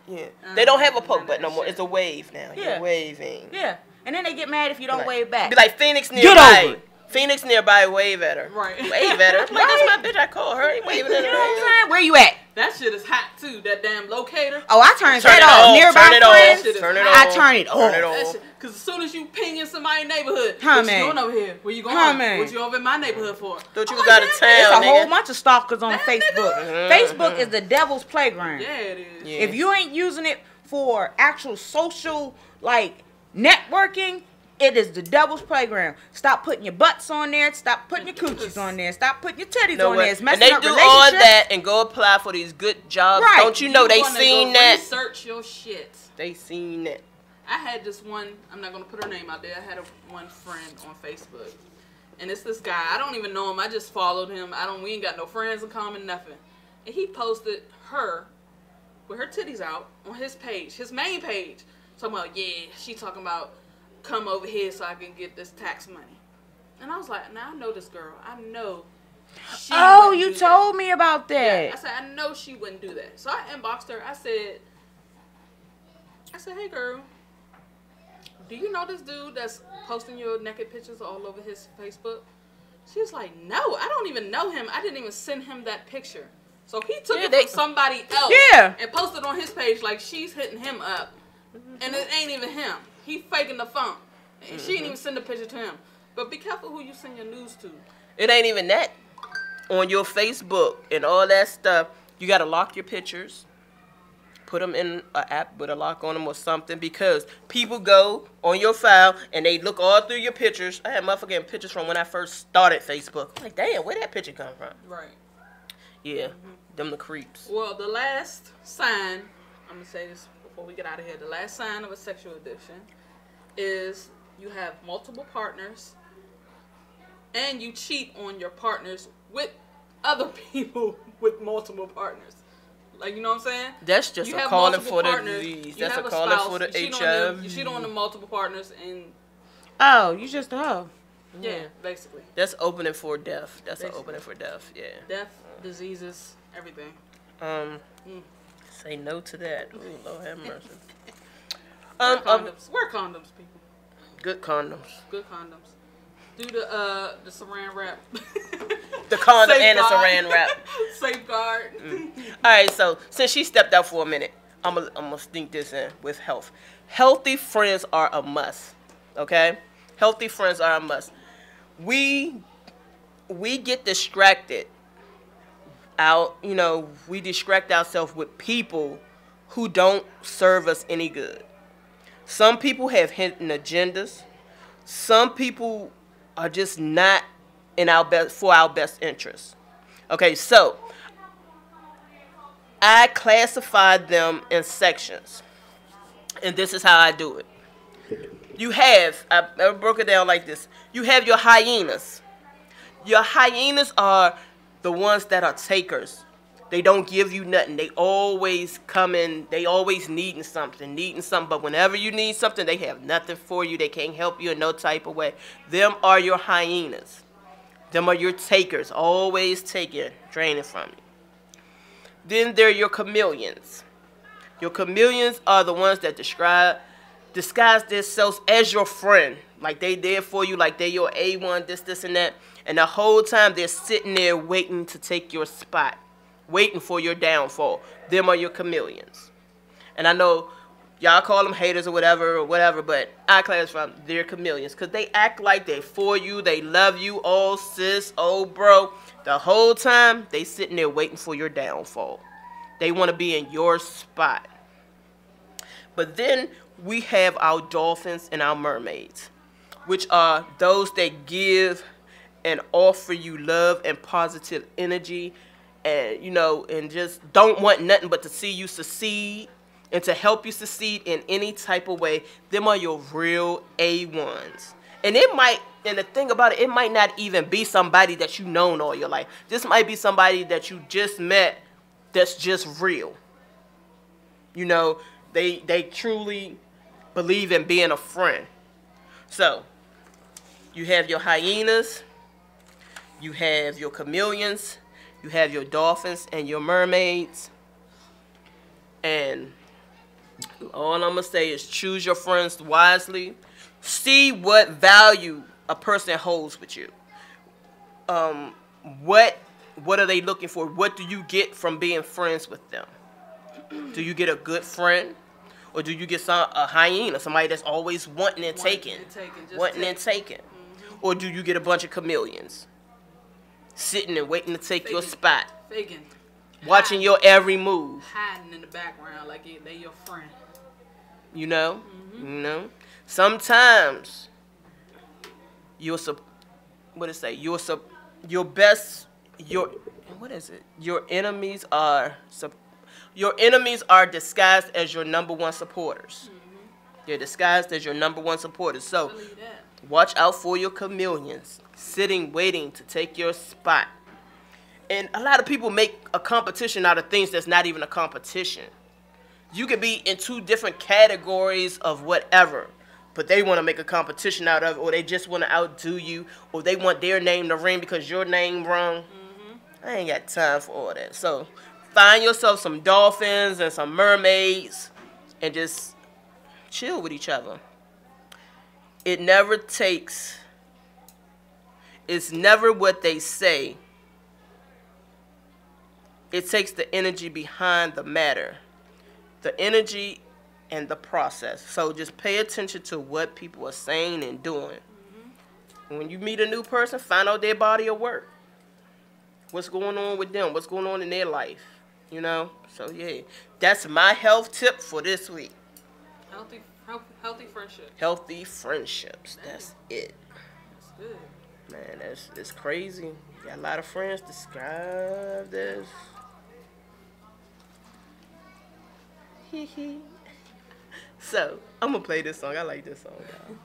Yeah. They don't have a poke button no more. It's a wave now. Yeah. You're waving. Yeah. And then they get mad if you don't wave back. Be like Phoenix Get nearby. over it. Phoenix nearby, wave at her. Right. Wave at her. Like, that's my bitch. I call her. Ain't waving at her. You know what I'm saying? Where you at? That shit is hot too. That damn locator. Oh, I turn that off. Nearby friends. Turn it I off. turn it off. Because as soon as you ping in somebody's neighborhood, Huh, what man. you doing over here? Where you going? Huh, man. What you over in my neighborhood for? Thought you was out of town, It's a nigga. whole bunch of stalkers on Facebook. Facebook is the devil's playground. Yeah, it is. Yeah. If you ain't using it for actual social, like, networking, it is the devil's playground. Stop putting your butts on there. Stop putting your coochies on there. Stop putting your titties on there. It's And messing they up do relationships. all that and go apply for these good jobs. Right. Don't you know they wanna seen go that? Research your shit. They seen that. I had this one, I'm not going to put her name out there. I had one friend on Facebook. And it's this guy. I don't even know him. I just followed him. We ain't got no friends in common, nothing. And he posted her with her titties out on his page, his main page. Talking about, yeah, she talking about come over here so I can get this tax money. And I was like, now I know this girl. I know she Oh, you wouldn't do told that. me about that. Yeah, I said, I know she wouldn't do that. So I inboxed her. I said, hey girl, do you know this dude that's posting your naked pictures all over his Facebook? She was like, no, I don't even know him. I didn't even send him that picture. So he took it from somebody else and posted on his page like she's hitting him up. And it ain't even him. He faking the phone. And she didn't even send the picture to him. But be careful who you send your news to. It ain't even that. On your Facebook and all that stuff, you got to lock your pictures. Put them in an app with a lock on them or something, because people go on your file and they look all through your pictures. I had motherfucking pictures from when I first started Facebook. I'm like, damn, where that picture come from? Right. Yeah, them the creeps. Well, the last sign, I'm going to say this before we get out of here. The last sign of a sexual addiction is you have multiple partners and you cheat on your partners with other people with multiple partners. Like, you know what I'm saying? That's just you a have calling multiple for the partners, disease. you That's have a calling spouse, for the you cheat on HIV. them, you cheat on the multiple partners and... Oh, you just a hoe. Yeah, basically. That's opening for death. That's an opening for death, yeah. Death, diseases, everything. Say no to that. Ooh, Lord have mercy. Wear condoms. Wear condoms, people. Good condoms. Good condoms. Do the saran wrap. the condom and the saran wrap. Safeguard. All right, so since she stepped out for a minute, I'm gonna sneak this in with health. Healthy friends are a must. Okay, healthy friends are a must. We get distracted out. You know, we distract ourselves with people who don't serve us any good. Some people have hidden agendas. Some people are just not in our best interest. Okay, so I classified them in sections, and this is how I do it. You have, I broke it down like this. You have your hyenas. Your hyenas are the ones that are takers. They don't give you nothing. They always come in, they always needing something. But whenever you need something, they have nothing for you. They can't help you in no type of way. Them are your hyenas. Them are your takers, always taking, draining from you. Then there are your chameleons. Your chameleons are the ones that disguise themselves as your friend. Like they there for you, like they your A1, this, and that. And the whole time they're sitting there waiting to take your spot, waiting for your downfall. Them are your chameleons. And I know y'all call them haters or whatever, but I classify them, they're chameleons. Because they act like they for you, they love you, oh sis, oh bro. The whole time, they sitting there waiting for your downfall. They want to be in your spot. But then we have our dolphins and our mermaids, which are those that give and offer you love and positive energy, and you know, and just don't want nothing but to see you succeed and to help you succeed in any type of way. Them are your real A1s. And it might, and the thing about it, it might not even be somebody that you've known all your life. This might be somebody that you just met that's just real. You know, they truly believe in being a friend. So, you have your hyenas, you have your chameleons, you have your dolphins and your mermaids. And all I'm going to say is choose your friends wisely. See what value a person holds with you. What are they looking for? What do you get from being friends with them? Do you get a good friend? Or do you get a hyena, somebody that's always wanting and taking? Wanting and taking. Or do you get a bunch of chameleons? Sitting and waiting to take your spot. Faking. Watching your every move. Hiding in the background like they your friend. You know? You know? Sometimes your enemies are disguised as your number one supporters. They're disguised as your number one supporters. So watch out for your chameleons sitting waiting to take your spot. And a lot of people make a competition out of things that's not even a competition. You could be in two different categories of whatever, but they want to make a competition out of it, or they just want to outdo you, or they want their name to ring because your name wrong. I ain't got time for all that. So find yourself some dolphins and some mermaids and just chill with each other. It's never what they say. It takes the energy behind the matter. The energy and the process. So just pay attention to what people are saying and doing. And when you meet a new person, find out their body of work. What's going on with them? What's going on in their life? You know? So yeah, that's my health tip for this week. Healthy friendship. Healthy friendships. Man. That's it. That's good. Man, it's crazy. Got a lot of friends describe this. So, I'm gonna play this song. I like this song, y'all.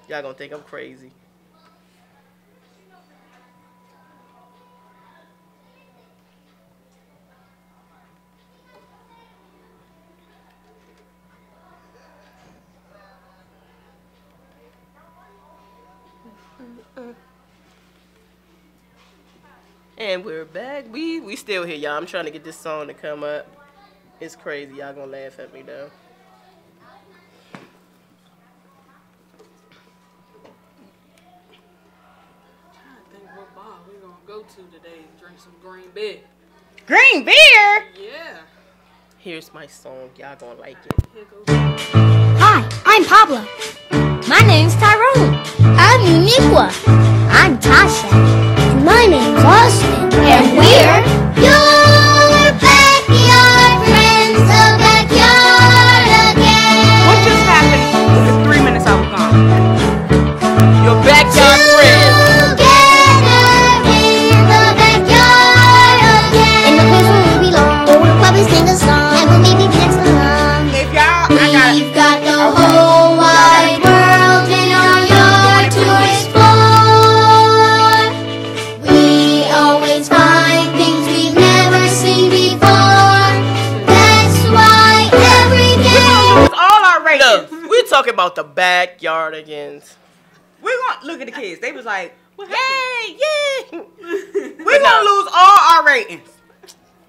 Y'all gonna think I'm crazy. And we're back. We still here, y'all. I'm trying to get this song to come up. It's crazy. Y'all gonna laugh at me, though. I think what bar we gonna go to today. Drink some green beer. Green beer? Yeah. Here's my song. Y'all gonna like it. Hi, I'm Pablo. My name's Tyrone. I'm Uniqua. I'm Tasha. And my name's Austin. And we're your backyard friends, the backyard again. What just happened with the 3 minutes I was gone? Your backyard friends. Together in the backyard again. In the place where we belong, we'll probably sing a song and we'll maybe dance along. If y'all, We've got the whole wide world in our yard to explore. We always find things we've never seen before. That's why every day. All our ratings. Look, we're talking about the backyardigans. We're gonna look at the kids. They was like, yay, yay. We're gonna lose all our ratings.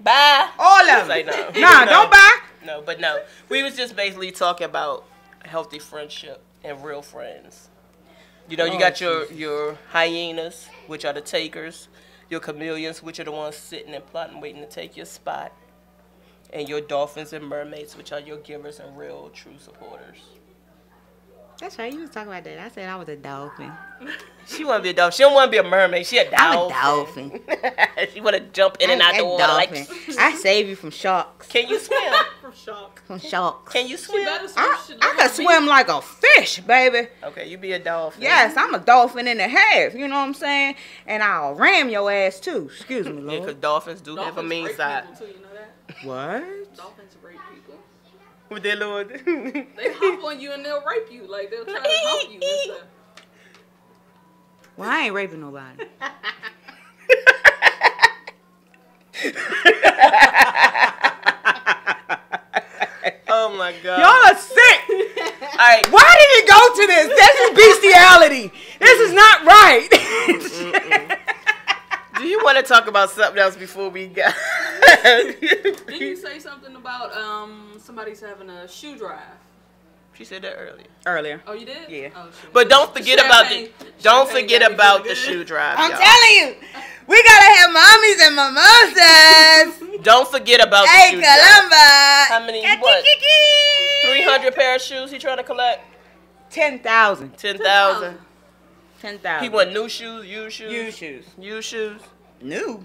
Bye. All of them. Like, no. Nah, No. don't buy. No, but no. We was just basically talking about healthy friendship and real friends. You know, you got your hyenas, which are the takers, your chameleons, which are the ones sitting and plotting, waiting to take your spot, and your dolphins and mermaids, which are your givers and real, true supporters. That's right. You was talking about that. I said I was a dolphin. She want to be a dolphin. She don't want to be a mermaid. She a dolphin. I'm a dolphin. She want to jump in and out the water like. I save you from sharks. Can you swim? From shark. From sharks. Can you swim? I can swim like a fish, baby. Okay, you be a dolphin. Yes, I'm a dolphin and a half. You know what I'm saying? And I'll ram your ass too. Excuse me, Yeah, Lord. because dolphins do have a mean rape side. people too, you know that? What? Dolphins rape people. With their Lord. They hop on you and they'll rape you. Like, they'll try to hump you and stuff. Well, I ain't raping nobody. Oh my God. Y'all are sick. All right. Why did it go to this? This is bestiality. This is not right. Do you want to talk about something else before we go? Didn't you say something about somebody's having a shoe drive? She said that earlier. Earlier. Oh, you did? Yeah. Oh, shit. But don't forget about the shoe drive. I'm y'all. telling you, we gotta have mommies and mimosas. Don't forget about the Hey, shoe drive. Columba. How many? What? 300 pair of shoes he trying to collect? 10,000. 10,000. 10,000. He want new shoes, used shoes. Used shoes. Used shoes. New.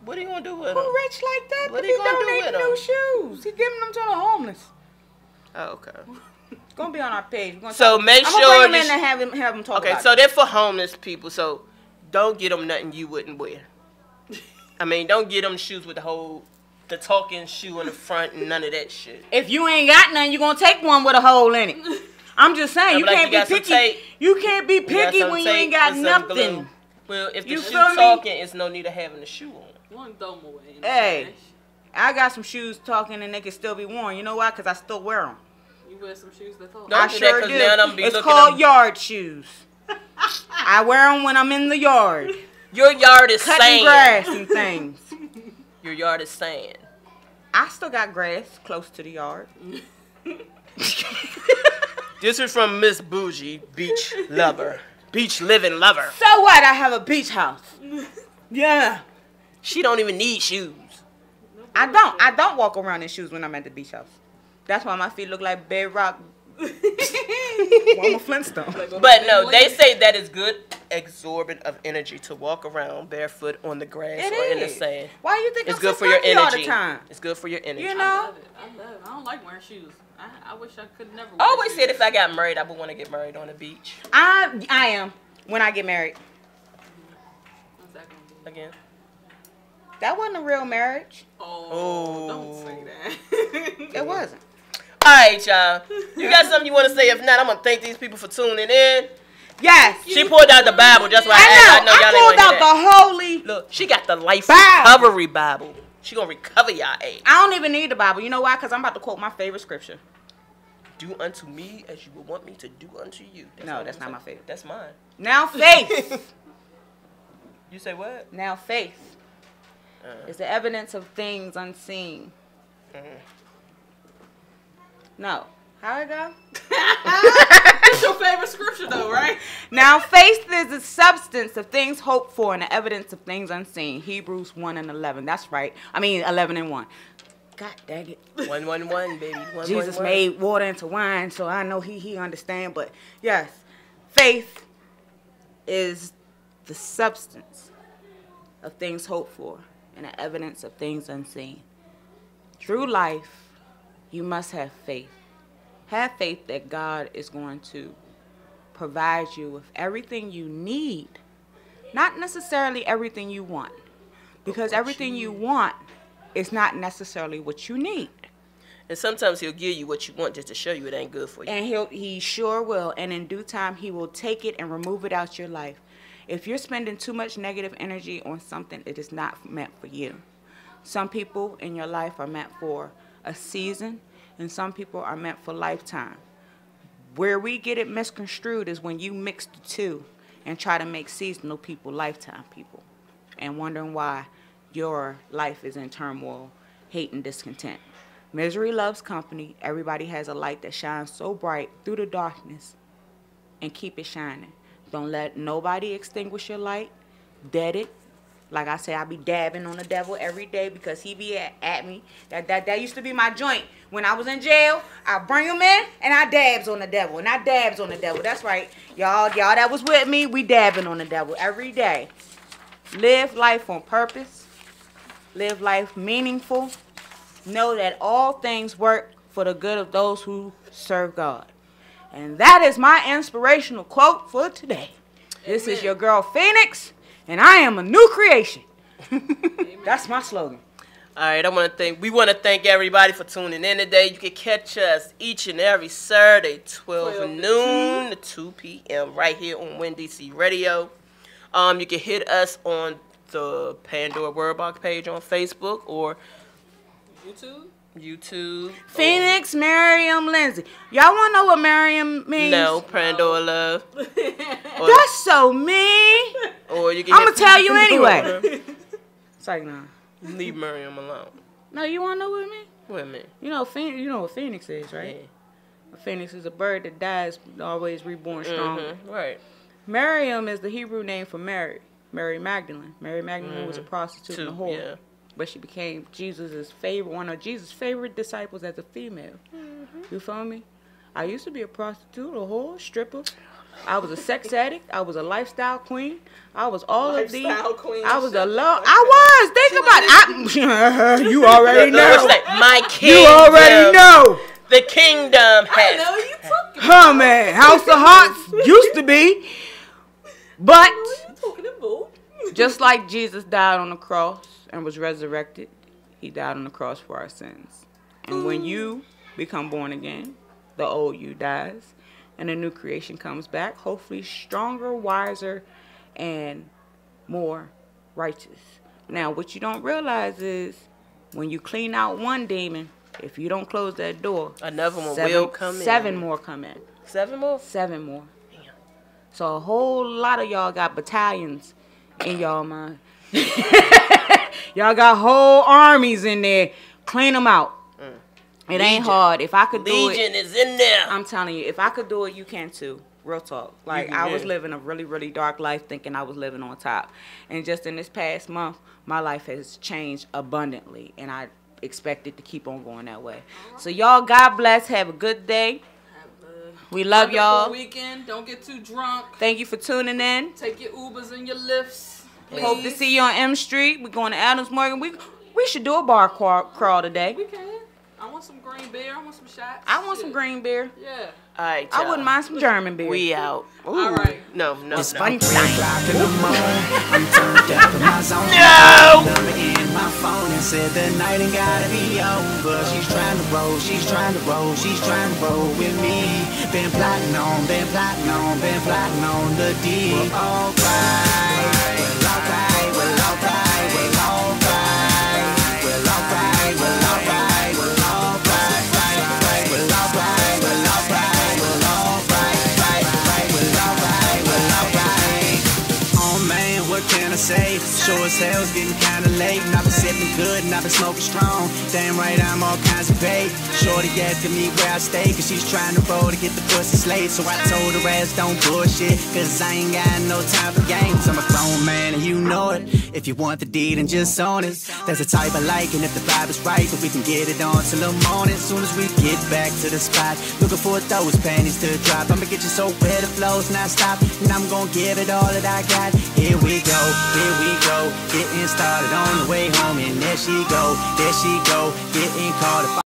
What are you gonna do with Who them? rich like that? What to he be gonna do donating with new shoes? He giving them to the homeless. Oh, okay. It's gonna be on our page. We're gonna So talk. make I'm sure gonna bring this- them in and have them talk Okay, about so it. they're for homeless people. So don't get them nothing you wouldn't wear. I mean, don't get them shoes with the talking shoe in the front and none of that shit. If you ain't got none, you gonna take one with a hole in it. I'm just saying, you Like can't you got be some picky. tape. You can't be You got picky some when you tape ain't got and some nothing. glue. Well, if the You shoe feel me? talking, it's no need of having the shoe on. You want to throw them away. Hey, I got some shoes talking and they can still be worn. You know why? Because I still wear them. You wear some shoes that talk. Don't I do that, sure 'cause do. now them be It's looking called up- yard shoes. I wear them when I'm in the yard. Your yard is Cutting sand. grass and things. Your yard is sand. I still got grass close to the yard. This is from Miss Bougie, beach lover. Beach living lover. So what? I have a beach house. Yeah. She don't even need shoes. I don't walk around in shoes when I'm at the beach house. That's why my feet look like bedrock. I'm a Flintstone. But no, they say that is good exorbitant of energy to walk around barefoot on the grass It or in the is. sand. Why you think It's I'm good so for your funky all energy. the time? It's good for your energy. You I know? love it. I don't like wearing shoes. I wish I could never wear I always shoes. said if I got married, I would want to get married on the beach. I am when I get married. What's that gonna be? Again. That wasn't a real marriage. Oh, don't say that. It wasn't. All right, y'all. You got something you want to say? If not, I'm going to thank these people for tuning in. Yes. She pulled out the Bible. That's why I I know. y'all I ain't pulled wanna out hear the holy. Look, she got the life Bible. recovery Bible. She going to recover y'all ass. I don't even need the Bible. You know why? Because I'm about to quote my favorite scripture. Do unto me as you would want me to do unto you. No, that's not my favorite. That's mine. Now faith. You say what? Now faith is the evidence of things unseen. No. How it go? That's your favorite scripture, though, right? Now, faith is the substance of things hoped for and the evidence of things unseen. Hebrews 1:11. That's right. I mean, 11:1. God dang it. 111, baby. Jesus made water into wine, so I know he understand. But yes, faith is the substance of things hoped for and the evidence of things unseen. Through life, you must have faith. Have faith that God is going to provide you with everything you need, not necessarily everything you want, because everything you want is not necessarily what you need. And sometimes he'll give you what you want just to show you it ain't good for you. And he sure will. And in due time, he will take it and remove it out your life. If you're spending too much negative energy on something, it is not meant for you. Some people in your life are meant for a season, and some people are meant for lifetime. Where we get it misconstrued is when you mix the two and try to make seasonal people lifetime people and wondering why your life is in turmoil, hate, and discontent. Misery loves company. Everybody has a light that shines so bright through the darkness, and keep it shining. Don't let nobody extinguish your light. Dead it. Like I say, I be dabbing on the devil every day because he be at me. That used to be my joint. When I was in jail, I bring him in and I dabs on the devil. And I dabs on the devil. That's right. Y'all that was with me, we dabbing on the devil every day. Live life on purpose. Live life meaningful. Know that all things work for the good of those who serve God. And that is my inspirational quote for today. This is your girl Phoenix, and I am a new creation. That's my slogan. All right, we want to thank everybody for tuning in today. You can catch us each and every Saturday, 12 noon to 2 p.m. right here on WinDC Radio. You can hit us on the Pandora Wordbox page on Facebook or YouTube. Phoenix, Miriam, Lindsay. Y'all want to know what Miriam means? No, Pandora Love. That's so mean. Or you can I'm going to tell you anyway. It's like, nah. Leave Miriam alone. No, you want to know what it means? What it mean? You know what Phoenix is, right? Yeah. A phoenix is a bird that dies, always reborn stronger. Right. Miriam is the Hebrew name for Mary Magdalene. Mary Magdalene was a prostitute and a whore. Yeah. But she became one of Jesus' favorite disciples as a female. You feel me? I used to be a prostitute, a whore, stripper. I was a sex addict. I was a lifestyle queen. I was all of these. Queen. I was a love. I was. Think about it. You already know. My kingdom. You already know. The kingdom has. I know you talking. Huh, man. House of Hearts used to be, but just like Jesus died on the cross and was resurrected, he died on the cross for our sins. And when you become born again, the old you dies and a new creation comes back, hopefully stronger, wiser, and more righteous. Now, what you don't realize is when you clean out one demon, if you don't close that door, another one will come in. 7 more come in. 7 more? 7 more. Damn. So a whole lot of y'all got battalions in y'all mind. Y'all got whole armies in there. Clean them out. It ain't hard. If I could do it. Legion is in there. I'm telling you, if I could do it, you can too. Real talk. Like, I was living a really, really dark life thinking I was living on top. And just in this past month, my life has changed abundantly. And I expect it to keep on going that way. So y'all, God bless. Have a good day. We love y'all. Weekend. Don't get too drunk. Thank you for tuning in. Take your Ubers and your Lyfts. Please. Hope to see you on M Street. We're going to Adams Morgan. We should do a bar crawl today. We can. I want some green beer. I want some shots. I want some green beer. Yeah. All right, I wouldn't mind some German beer. We out. Ooh. All right. No. It's 3 o'clock in the morning. I'm turned up in my zone. Number in my phone and said the night ain't gotta be over. She's trying to roll. She's trying to roll. She's trying to roll with me. Been plotting on the D. Well, alright. Well, alright. Well, alright. Well, alright. Well, alright. Well, alright. Well, alright. Well, alright. Well, alright. Well, alright. Well, alright. Well, alright. Oh man, what can tryna say. Sure as hell's getting kinda late, and I've been sipping good and I've been smoking strong. Damn right, I'm all kinds of bait. Shorty asking me where I stay, cause she's trying to roll to get the pussy slayed. So I told her ass don't bullshit, cause I ain't got no time for games. I'm a grown man and you know it. If you want the deed and just own it, that's the type I like, and if the vibe is right, then we can get it on till the morning. Soon as we get back to the spot, looking for those panties to drop. I'ma get you so wet the flows not stop, and I'm gonna give it all that I got. Here we go, getting started on the way home, and there she go, getting caught.